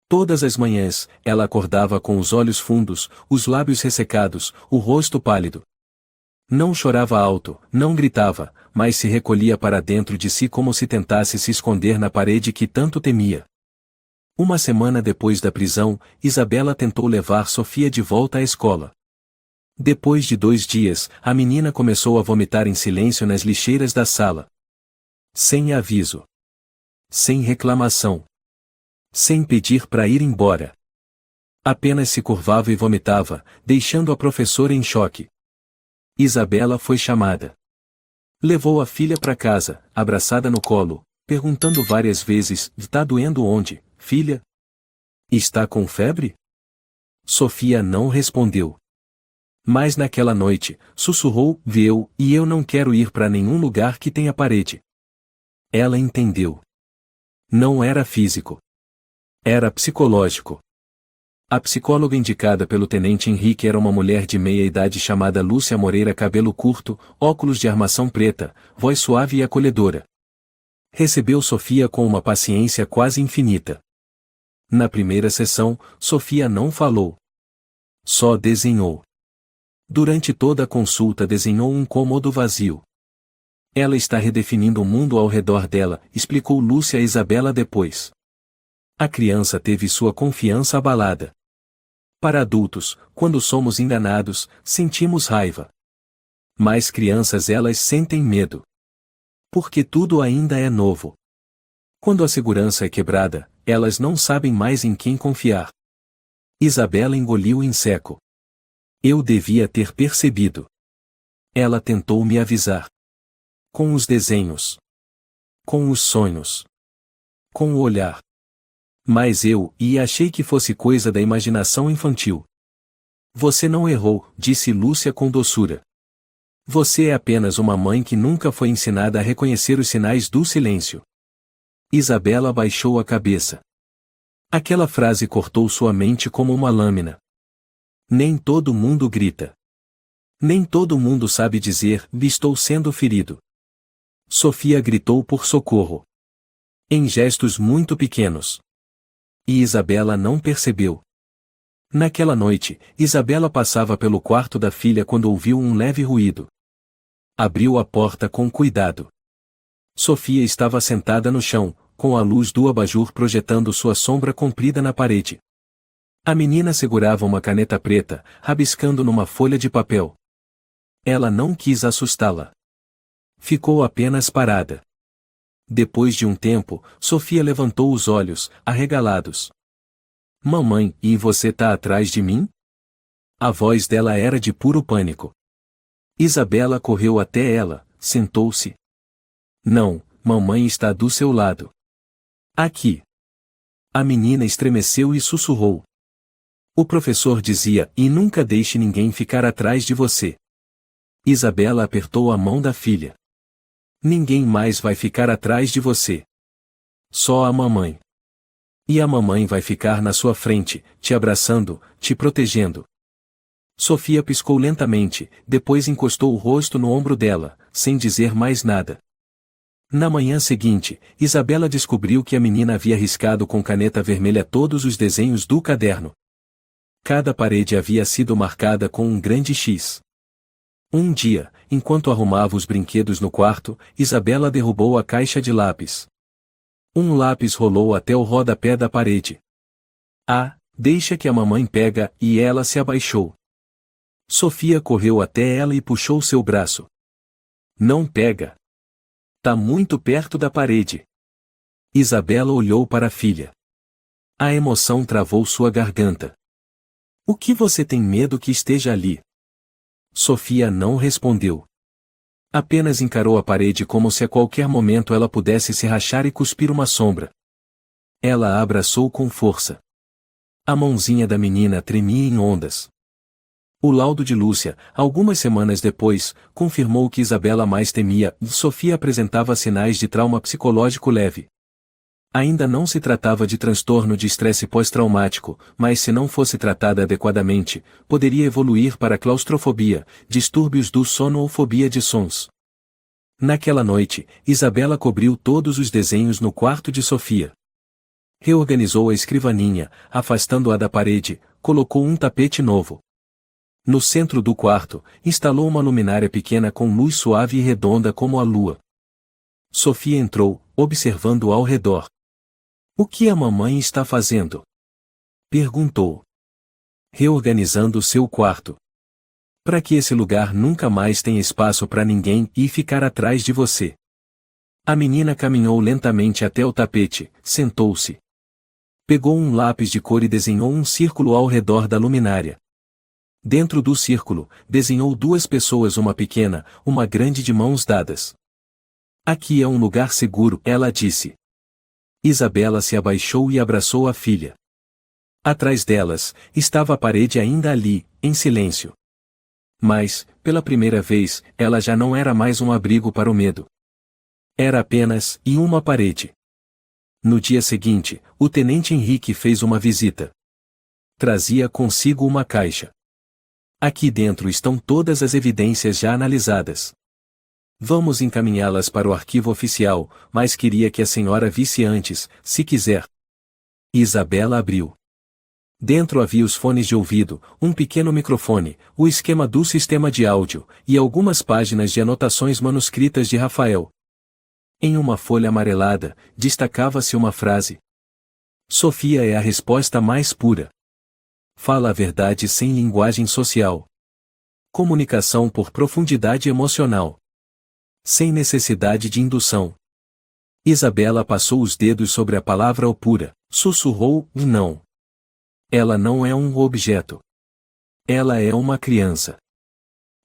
S1: Todas as manhãs, ela acordava com os olhos fundos, os lábios ressecados, o rosto pálido. Não chorava alto, não gritava, mas se recolhia para dentro de si como se tentasse se esconder na parede que tanto temia. Uma semana depois da prisão, Isabela tentou levar Sofia de volta à escola. Depois de 2 dias, a menina começou a vomitar em silêncio nas lixeiras da sala. Sem aviso. Sem reclamação. Sem pedir para ir embora. Apenas se curvava e vomitava, deixando a professora em choque. Isabela foi chamada. Levou a filha para casa, abraçada no colo, perguntando várias vezes: "Tá doendo onde, filha? Está com febre?" Sofia não respondeu. Mas naquela noite, sussurrou: "Viu, e eu não quero ir para nenhum lugar que tenha parede." Ela entendeu. Não era físico. Era psicológico. A psicóloga indicada pelo tenente Henrique era uma mulher de meia idade chamada Lúcia Moreira, cabelo curto, óculos de armação preta, voz suave e acolhedora. Recebeu Sofia com uma paciência quase infinita. Na primeira sessão, Sofia não falou. Só desenhou. Durante toda a consulta desenhou um cômodo vazio. Ela está redefinindo o mundo ao redor dela, explicou Lúcia a Isabela depois. A criança teve sua confiança abalada. Para adultos, quando somos enganados, sentimos raiva. Mas crianças, elas sentem medo. Porque tudo ainda é novo. Quando a segurança é quebrada, elas não sabem mais em quem confiar. Isabela engoliu em seco. Eu devia ter percebido. Ela tentou me avisar. Com os desenhos. Com os sonhos. Com o olhar. Mas achei que fosse coisa da imaginação infantil. Você não errou, disse Lúcia com doçura. Você é apenas uma mãe que nunca foi ensinada a reconhecer os sinais do silêncio. Isabela baixou a cabeça. Aquela frase cortou sua mente como uma lâmina. Nem todo mundo grita. Nem todo mundo sabe dizer: "Estou sendo ferido." Sofia gritou por socorro. Em gestos muito pequenos. E Isabela não percebeu. Naquela noite, Isabela passava pelo quarto da filha quando ouviu um leve ruído. Abriu a porta com cuidado. Sofia estava sentada no chão, com a luz do abajur projetando sua sombra comprida na parede. A menina segurava uma caneta preta, rabiscando numa folha de papel. Ela não quis assustá-la. Ficou apenas parada. Depois de um tempo, Sofia levantou os olhos, arregalados. "Mamãe, e você tá atrás de mim?" A voz dela era de puro pânico. Isabela correu até ela, sentou-se. "Não, mamãe está do seu lado. Aqui." A menina estremeceu e sussurrou. "O professor dizia: e nunca deixe ninguém ficar atrás de você." Isabela apertou a mão da filha. "Ninguém mais vai ficar atrás de você. Só a mamãe. E a mamãe vai ficar na sua frente, te abraçando, te protegendo." Sofia piscou lentamente, depois encostou o rosto no ombro dela, sem dizer mais nada. Na manhã seguinte, Isabela descobriu que a menina havia riscado com caneta vermelha todos os desenhos do caderno. Cada parede havia sido marcada com um grande X. Um dia, enquanto arrumava os brinquedos no quarto, Isabela derrubou a caixa de lápis. Um lápis rolou até o rodapé da parede. Ah, deixa que a mamãe pega, e ela se abaixou. Sofia correu até ela e puxou seu braço. Não pega. Tá muito perto da parede. Isabela olhou para a filha. A emoção travou sua garganta. O que você tem medo que esteja ali? Sofia não respondeu. Apenas encarou a parede como se a qualquer momento ela pudesse se rachar e cuspir uma sombra. Ela a abraçou com força. A mãozinha da menina tremia em ondas. O laudo de Lúcia, algumas semanas depois, confirmou que Isabela mais temia. Sofia apresentava sinais de trauma psicológico leve. Ainda não se tratava de transtorno de estresse pós-traumático, mas se não fosse tratada adequadamente, poderia evoluir para claustrofobia, distúrbios do sono ou fobia de sons. Naquela noite, Isabela cobriu todos os desenhos no quarto de Sofia. Reorganizou a escrivaninha, afastando-a da parede, colocou um tapete novo. No centro do quarto, instalou uma luminária pequena com luz suave e redonda como a lua. Sofia entrou, observando ao redor. O que a mamãe está fazendo? Perguntou. Reorganizando seu quarto. Para que esse lugar nunca mais tenha espaço para ninguém e ficar atrás de você. A menina caminhou lentamente até o tapete, sentou-se. Pegou um lápis de cor e desenhou um círculo ao redor da luminária. Dentro do círculo, desenhou duas pessoas, uma pequena, uma grande, de mãos dadas. Aqui é um lugar seguro, ela disse. Isabela se abaixou e abraçou a filha. Atrás delas, estava a parede ainda ali, em silêncio. Mas, pela primeira vez, ela já não era mais um abrigo para o medo. Era apenas uma parede. No dia seguinte, o tenente Henrique fez uma visita. Trazia consigo uma caixa. Aqui dentro estão todas as evidências já analisadas. Vamos encaminhá-las para o arquivo oficial, mas queria que a senhora visse antes, se quiser. Isabela abriu. Dentro havia os fones de ouvido, um pequeno microfone, o esquema do sistema de áudio, e algumas páginas de anotações manuscritas de Rafael. Em uma folha amarelada, destacava-se uma frase. Sofia é a resposta mais pura. Fala a verdade sem linguagem social. Comunicação por profundidade emocional. Sem necessidade de indução. Isabela passou os dedos sobre a palavra opura, sussurrou, não. Ela não é um objeto. Ela é uma criança.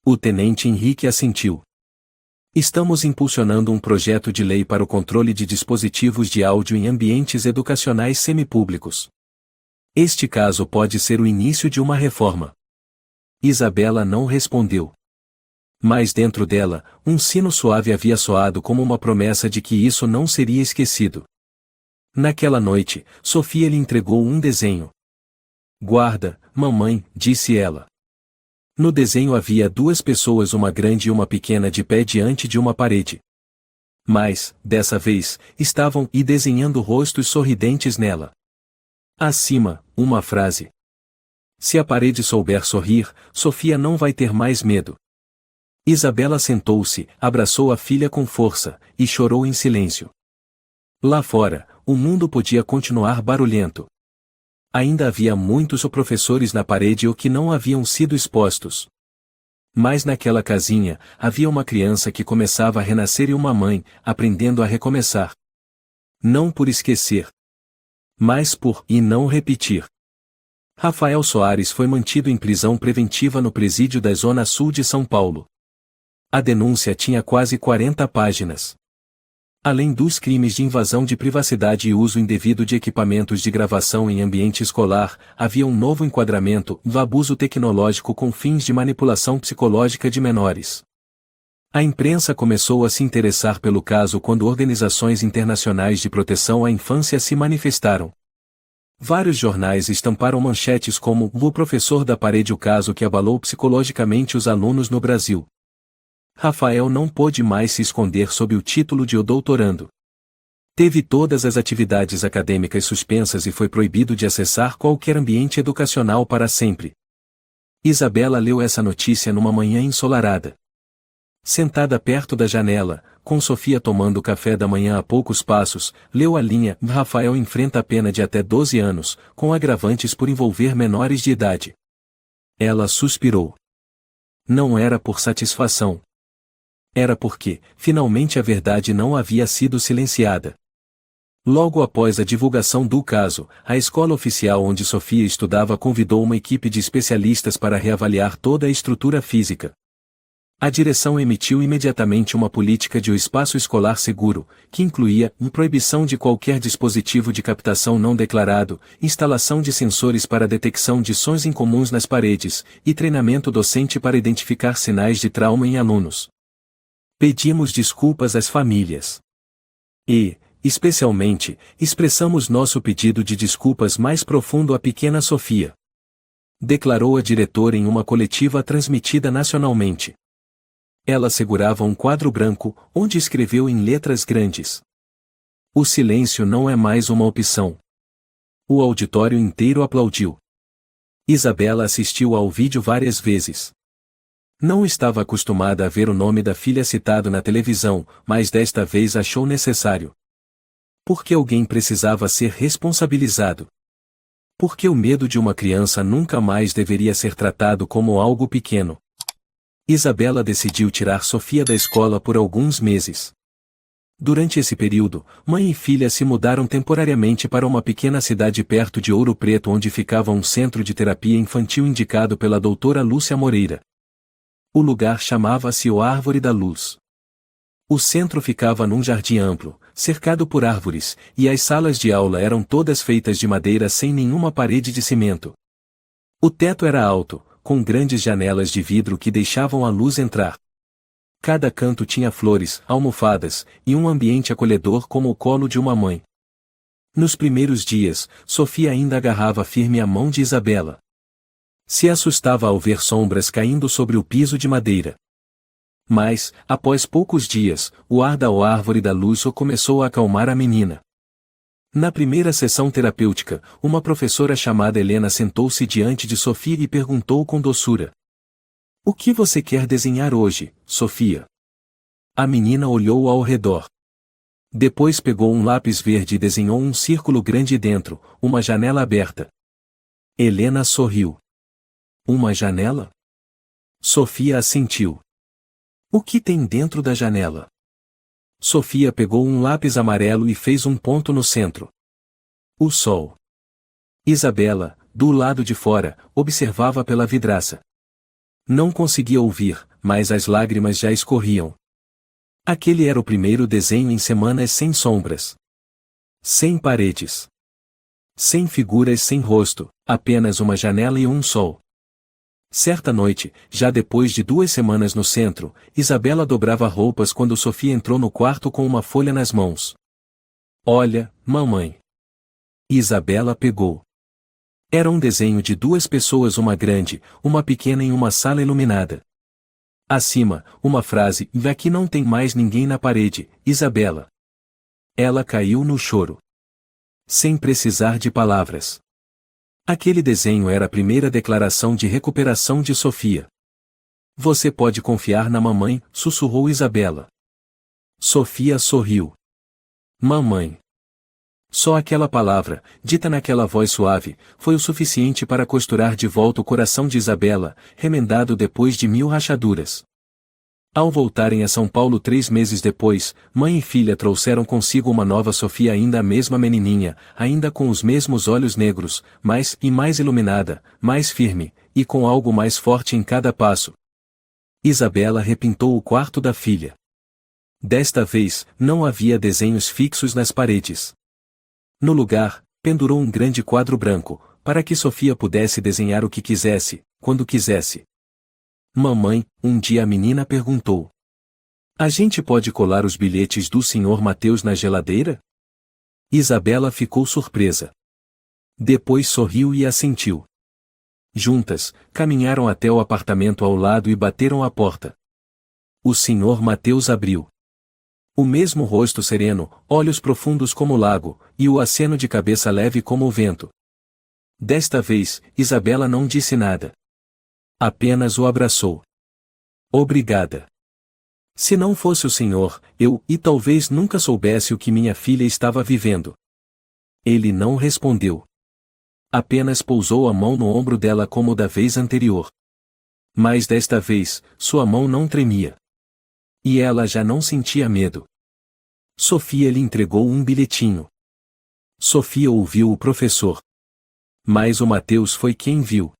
S1: O tenente Henrique assentiu. Estamos impulsionando um projeto de lei para o controle de dispositivos de áudio em ambientes educacionais semipúblicos. Este caso pode ser o início de uma reforma. Isabela não respondeu. Mas dentro dela, um sino suave havia soado como uma promessa de que isso não seria esquecido. Naquela noite, Sofia lhe entregou um desenho. Guarda, mamãe, disse ela. No desenho havia duas pessoas, uma grande e uma pequena, de pé diante de uma parede. Mas, dessa vez, estavam desenhando rostos sorridentes nela. Acima, uma frase. Se a parede souber sorrir, Sofia não vai ter mais medo. Isabela sentou-se, abraçou a filha com força, e chorou em silêncio. Lá fora, o mundo podia continuar barulhento. Ainda havia muitos professores na parede ou que não haviam sido expostos. Mas naquela casinha, havia uma criança que começava a renascer e uma mãe, aprendendo a recomeçar. Não por esquecer, mas por não repetir. Rafael Soares foi mantido em prisão preventiva no presídio da Zona Sul de São Paulo. A denúncia tinha quase 40 páginas. Além dos crimes de invasão de privacidade e uso indevido de equipamentos de gravação em ambiente escolar, havia um novo enquadramento do abuso tecnológico com fins de manipulação psicológica de menores. A imprensa começou a se interessar pelo caso quando organizações internacionais de proteção à infância se manifestaram. Vários jornais estamparam manchetes como "O professor da parede, o caso que abalou psicologicamente os alunos no Brasil". Rafael não pôde mais se esconder sob o título de o doutorando. Teve todas as atividades acadêmicas suspensas e foi proibido de acessar qualquer ambiente educacional para sempre. Isabela leu essa notícia numa manhã ensolarada. Sentada perto da janela, com Sofia tomando café da manhã a poucos passos, leu a linha: Rafael enfrenta a pena de até 12 anos, com agravantes por envolver menores de idade. Ela suspirou. Não era por satisfação. Era porque, finalmente, a verdade não havia sido silenciada. Logo após a divulgação do caso, a escola oficial onde Sofia estudava convidou uma equipe de especialistas para reavaliar toda a estrutura física. A direção emitiu imediatamente uma política de espaço escolar seguro, que incluía proibição de qualquer dispositivo de captação não declarado, instalação de sensores para detecção de sons incomuns nas paredes, e treinamento docente para identificar sinais de trauma em alunos. Pedimos desculpas às famílias. E, especialmente, expressamos nosso pedido de desculpas mais profundo à pequena Sofia. Declarou a diretora em uma coletiva transmitida nacionalmente. Ela segurava um quadro branco, onde escreveu em letras grandes: O silêncio não é mais uma opção. O auditório inteiro aplaudiu. Isabela assistiu ao vídeo várias vezes. Não estava acostumada a ver o nome da filha citado na televisão, mas desta vez achou necessário. Porque alguém precisava ser responsabilizado. Porque o medo de uma criança nunca mais deveria ser tratado como algo pequeno. Isabela decidiu tirar Sofia da escola por alguns meses. Durante esse período, mãe e filha se mudaram temporariamente para uma pequena cidade perto de Ouro Preto, onde ficava um centro de terapia infantil indicado pela doutora Lúcia Moreira. O lugar chamava-se o Árvore da Luz. O centro ficava num jardim amplo, cercado por árvores, e as salas de aula eram todas feitas de madeira sem nenhuma parede de cimento. O teto era alto, com grandes janelas de vidro que deixavam a luz entrar. Cada canto tinha flores, almofadas, e um ambiente acolhedor como o colo de uma mãe. Nos primeiros dias, Sofia ainda agarrava firme a mão de Isabela. Se assustava ao ver sombras caindo sobre o piso de madeira. Mas, após poucos dias, o ar da Árvore da Luz começou a acalmar a menina. Na primeira sessão terapêutica, uma professora chamada Helena sentou-se diante de Sofia e perguntou com doçura: O que você quer desenhar hoje, Sofia? A menina olhou ao redor. Depois pegou um lápis verde e desenhou um círculo grande dentro, uma janela aberta. Helena sorriu. Uma janela? Sofia assentiu. O que tem dentro da janela? Sofia pegou um lápis amarelo e fez um ponto no centro. O sol. Isabela, do lado de fora, observava pela vidraça. Não conseguia ouvir, mas as lágrimas já escorriam. Aquele era o primeiro desenho em semanas sem sombras. Sem paredes. Sem figuras sem rosto, apenas uma janela e um sol. Certa noite, já depois de 2 semanas no centro, Isabela dobrava roupas quando Sofia entrou no quarto com uma folha nas mãos. Olha, mamãe. Isabela pegou. Era um desenho de 2 pessoas, uma grande, uma pequena em uma sala iluminada. Acima, uma frase: Aqui não tem mais ninguém na parede, Isabela. Ela caiu no choro. Sem precisar de palavras. Aquele desenho era a primeira declaração de recuperação de Sofia. Você pode confiar na mamãe, sussurrou Isabela. Sofia sorriu. Mamãe. Só aquela palavra, dita naquela voz suave, foi o suficiente para costurar de volta o coração de Isabela, remendado depois de 1000 rachaduras. Ao voltarem a São Paulo 3 meses depois, mãe e filha trouxeram consigo uma nova Sofia, ainda a mesma menininha, ainda com os mesmos olhos negros, mais iluminada, mais firme, e com algo mais forte em cada passo. Isabela repintou o quarto da filha. Desta vez, não havia desenhos fixos nas paredes. No lugar, pendurou um grande quadro branco, para que Sofia pudesse desenhar o que quisesse, quando quisesse. Mamãe, um dia a menina perguntou. A gente pode colar os bilhetes do Sr. Mateus na geladeira? Isabela ficou surpresa. Depois sorriu e assentiu. Juntas, caminharam até o apartamento ao lado e bateram à porta. o Sr. Mateus abriu. O mesmo rosto sereno, olhos profundos como o lago, e o aceno de cabeça leve como o vento. Desta vez, Isabela não disse nada. Apenas o abraçou. Obrigada. Se não fosse o senhor, eu, e talvez nunca soubesse o que minha filha estava vivendo. Ele não respondeu. Apenas pousou a mão no ombro dela como da vez anterior. Mas desta vez, sua mão não tremia. E ela já não sentia medo. Sofia lhe entregou um bilhetinho. Sofia ouviu o professor. Mas o Mateus foi quem viu.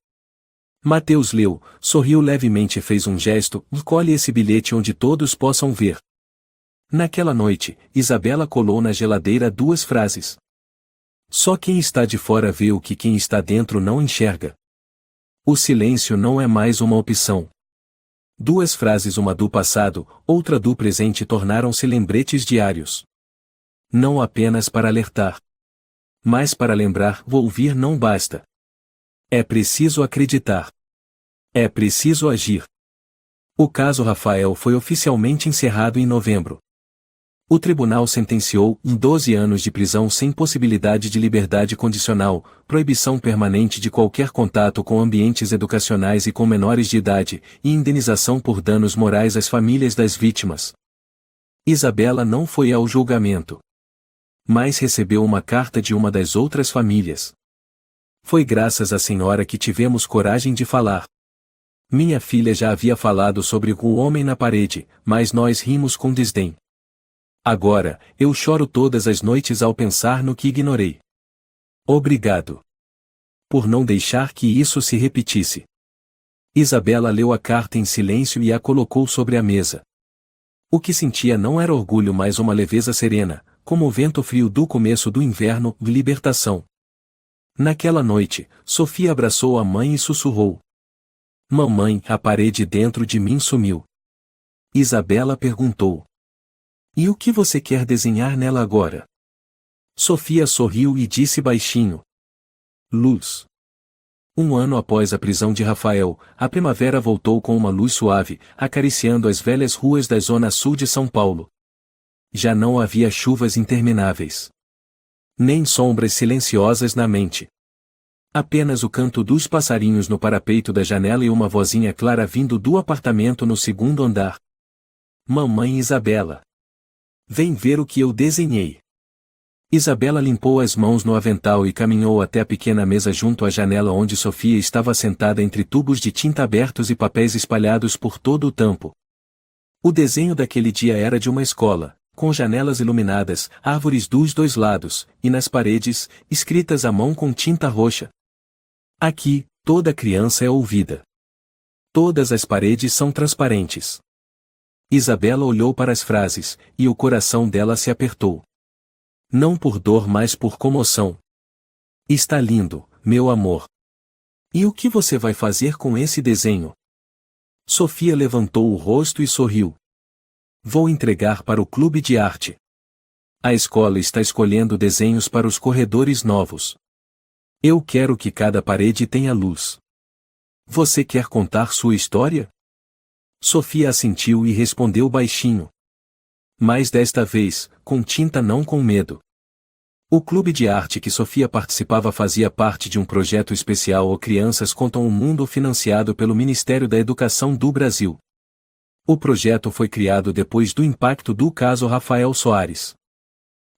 S1: Mateus leu, sorriu levemente e fez um gesto: colhe esse bilhete onde todos possam ver. Naquela noite, Isabela colou na geladeira 2 frases. Só quem está de fora vê o que quem está dentro não enxerga. O silêncio não é mais uma opção. 2 frases, uma do passado, outra do presente, tornaram-se lembretes diários. Não apenas para alertar. Mas para lembrar: ouvir não basta. É preciso acreditar. É preciso agir. O caso Rafael foi oficialmente encerrado em novembro. O tribunal sentenciou em 12 anos de prisão sem possibilidade de liberdade condicional, proibição permanente de qualquer contato com ambientes educacionais e com menores de idade, e indenização por danos morais às famílias das vítimas. Isabela não foi ao julgamento. Mas recebeu uma carta de uma das outras famílias. Foi graças à senhora que tivemos coragem de falar. Minha filha já havia falado sobre o homem na parede, mas nós rimos com desdém. Agora, eu choro todas as noites ao pensar no que ignorei. Obrigado. Por não deixar que isso se repetisse. Isabela leu a carta em silêncio e a colocou sobre a mesa. O que sentia não era orgulho, mas uma leveza serena, como o vento frio do começo do inverno, de libertação. Naquela noite, Sofia abraçou a mãe e sussurrou: mamãe, a parede dentro de mim sumiu. Isabela perguntou: e o que você quer desenhar nela agora? Sofia sorriu e disse baixinho: luz. 1 ano após a prisão de Rafael, a primavera voltou com uma luz suave, acariciando as velhas ruas da zona sul de São Paulo. Já não havia chuvas intermináveis. Nem sombras silenciosas na mente. Apenas o canto dos passarinhos no parapeito da janela e uma vozinha clara vindo do apartamento no 2º andar. Mamãe Isabela. Vem ver o que eu desenhei. Isabela limpou as mãos no avental e caminhou até a pequena mesa junto à janela onde Sofia estava sentada entre tubos de tinta abertos e papéis espalhados por todo o tampo. O desenho daquele dia era de uma escola, com janelas iluminadas, árvores dos 2 lados, e nas paredes, escritas à mão com tinta roxa. Aqui, toda criança é ouvida. Todas as paredes são transparentes. Isabela olhou para as frases, e o coração dela se apertou. Não por dor, mas por comoção. Está lindo, meu amor. E o que você vai fazer com esse desenho? Sofia levantou o rosto e sorriu. Vou entregar para o clube de arte. A escola está escolhendo desenhos para os corredores novos. Eu quero que cada parede tenha luz. Você quer contar sua história? Sofia assentiu e respondeu baixinho. Mas desta vez, com tinta, não com medo. O clube de arte que Sofia participava fazia parte de um projeto especial O Crianças Contam o Mundo financiado pelo Ministério da Educação do Brasil. O projeto foi criado depois do impacto do caso Rafael Soares.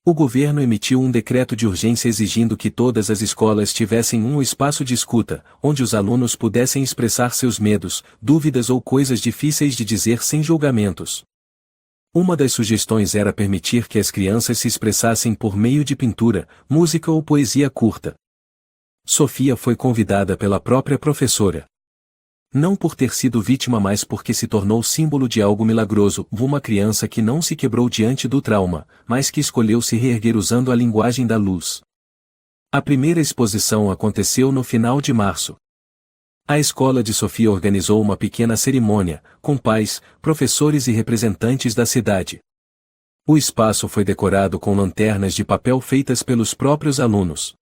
S1: O governo emitiu um decreto de urgência exigindo que todas as escolas tivessem um espaço de escuta, onde os alunos pudessem expressar seus medos, dúvidas ou coisas difíceis de dizer sem julgamentos. Uma das sugestões era permitir que as crianças se expressassem por meio de pintura, música ou poesia curta. Sofia foi convidada pela própria professora. Não por ter sido vítima, mas porque se tornou símbolo de algo milagroso, uma criança que não se quebrou diante do trauma, mas que escolheu se reerguer usando a linguagem da luz. A primeira exposição aconteceu no final de março. A escola de Sofia organizou uma pequena cerimônia, com pais, professores e representantes da cidade. O espaço foi decorado com lanternas de papel feitas pelos próprios alunos.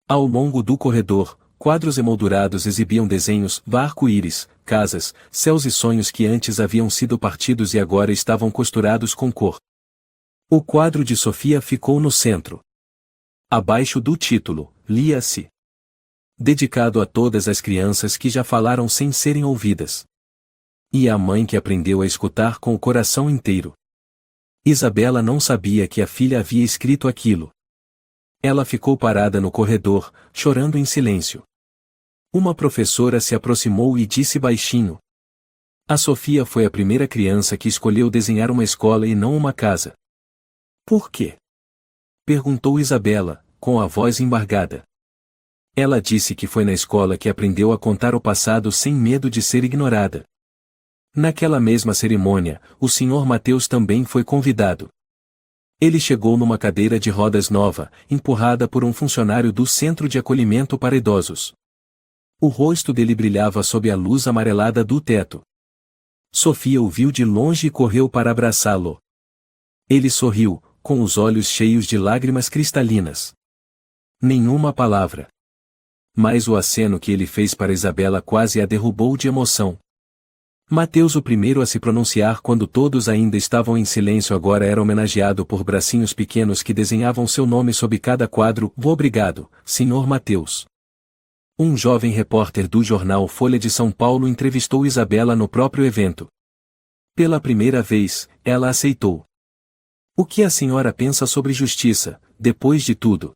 S1: Ao longo do corredor, quadros emoldurados exibiam desenhos, arco-íris, casas, céus e sonhos que antes haviam sido partidos e agora estavam costurados com cor. O quadro de Sofia ficou no centro. Abaixo do título, lia-se: dedicado a todas as crianças que já falaram sem serem ouvidas. E a mãe que aprendeu a escutar com o coração inteiro. Isabela não sabia que a filha havia escrito aquilo. Ela ficou parada no corredor, chorando em silêncio. Uma professora se aproximou e disse baixinho: a Sofia foi a primeira criança que escolheu desenhar uma escola e não uma casa. Por quê? Perguntou Isabela, com a voz embargada. Ela disse que foi na escola que aprendeu a contar o passado sem medo de ser ignorada. Naquela mesma cerimônia, o Sr. Mateus também foi convidado. Ele chegou numa cadeira de rodas nova, empurrada por um funcionário do Centro de Acolhimento para Idosos. O rosto dele brilhava sob a luz amarelada do teto. Sofia o viu de longe e correu para abraçá-lo. Ele sorriu, com os olhos cheios de lágrimas cristalinas. Nenhuma palavra. Mas o aceno que ele fez para Isabela quase a derrubou de emoção. Mateus, o primeiro a se pronunciar quando todos ainda estavam em silêncio, agora era homenageado por bracinhos pequenos que desenhavam seu nome sob cada quadro. Obrigado, Sr. Mateus. Um jovem repórter do jornal Folha de São Paulo entrevistou Isabela no próprio evento. Pela primeira vez, ela aceitou. O que a senhora pensa sobre justiça, depois de tudo?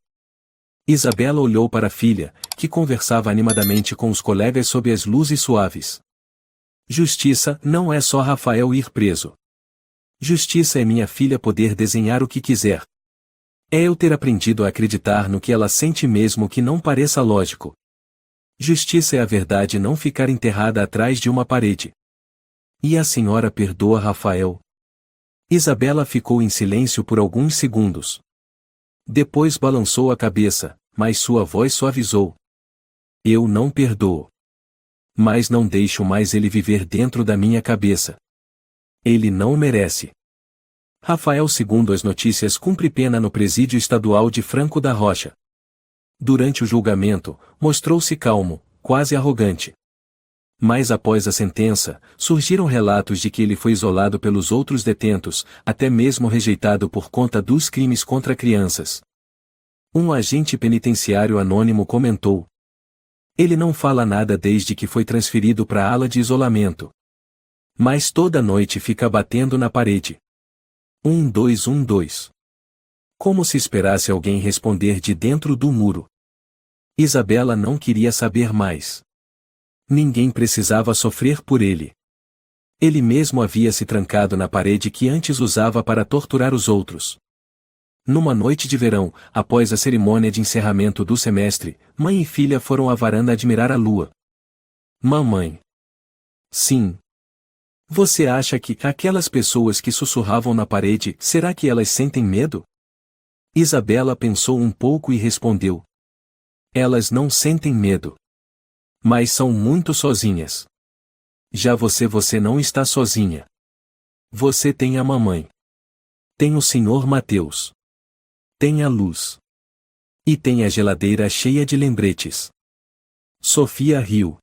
S1: Isabela olhou para a filha, que conversava animadamente com os colegas sob as luzes suaves. Justiça não é só Rafael ir preso. Justiça é minha filha poder desenhar o que quiser. É eu ter aprendido a acreditar no que ela sente mesmo que não pareça lógico. Justiça é a verdade não ficar enterrada atrás de uma parede. E a senhora perdoa Rafael? Isabela ficou em silêncio por alguns segundos. Depois balançou a cabeça, mas sua voz suavizou. Eu não perdoo. Mas não deixo mais ele viver dentro da minha cabeça. Ele não merece. Rafael, segundo as notícias, cumpre pena no Presídio Estadual de Franco da Rocha. Durante o julgamento, mostrou-se calmo, quase arrogante. Mas após a sentença, surgiram relatos de que ele foi isolado pelos outros detentos, até mesmo rejeitado por conta dos crimes contra crianças. Um agente penitenciário anônimo comentou: ele não fala nada desde que foi transferido para a ala de isolamento. Mas toda noite fica batendo na parede. 1212. Como se esperasse alguém responder de dentro do muro. Isabela não queria saber mais. Ninguém precisava sofrer por ele. Ele mesmo havia se trancado na parede que antes usava para torturar os outros. Numa noite de verão, após a cerimônia de encerramento do semestre, mãe e filha foram à varanda admirar a lua. Mamãe. Sim. Você acha que aquelas pessoas que sussurravam na parede, será que elas sentem medo? Isabela pensou um pouco e respondeu: elas não sentem medo. Mas são muito sozinhas. Já você não está sozinha. Você tem a mamãe. Tem o Sr. Mateus. Tem a luz. E tem a geladeira cheia de lembretes. Sofia riu.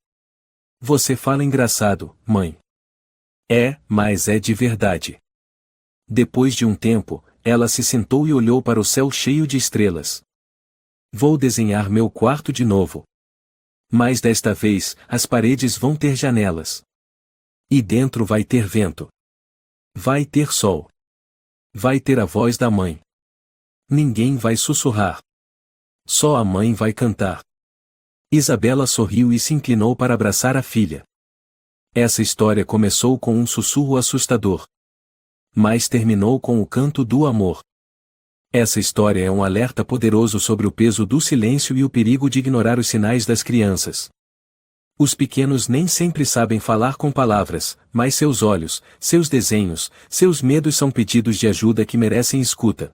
S1: Você fala engraçado, mãe. É, mas é de verdade. Depois de um tempo, ela se sentou e olhou para o céu cheio de estrelas. Vou desenhar meu quarto de novo. Mas desta vez, as paredes vão ter janelas. E dentro vai ter vento. Vai ter sol. Vai ter a voz da mãe. Ninguém vai sussurrar. Só a mãe vai cantar. Isabela sorriu e se inclinou para abraçar a filha. Essa história começou com um sussurro assustador. Mas terminou com o canto do amor. Essa história é um alerta poderoso sobre o peso do silêncio e o perigo de ignorar os sinais das crianças. Os pequenos nem sempre sabem falar com palavras, mas seus olhos, seus desenhos, seus medos são pedidos de ajuda que merecem escuta.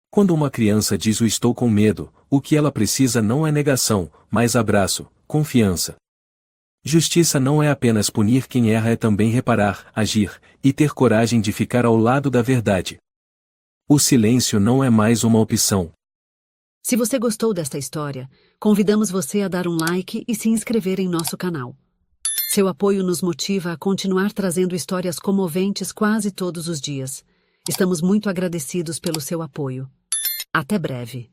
S1: Quando uma criança diz "eu estou com medo", o que ela precisa não é negação, mas abraço, confiança. Justiça não é apenas punir quem erra, é também reparar, agir, e ter coragem de ficar ao lado da verdade. O silêncio não é mais uma opção.
S2: Se você gostou desta história, convidamos você a dar um like e se inscrever em nosso canal. Seu apoio nos motiva a continuar trazendo histórias comoventes quase todos os dias. Estamos muito agradecidos pelo seu apoio. Até breve.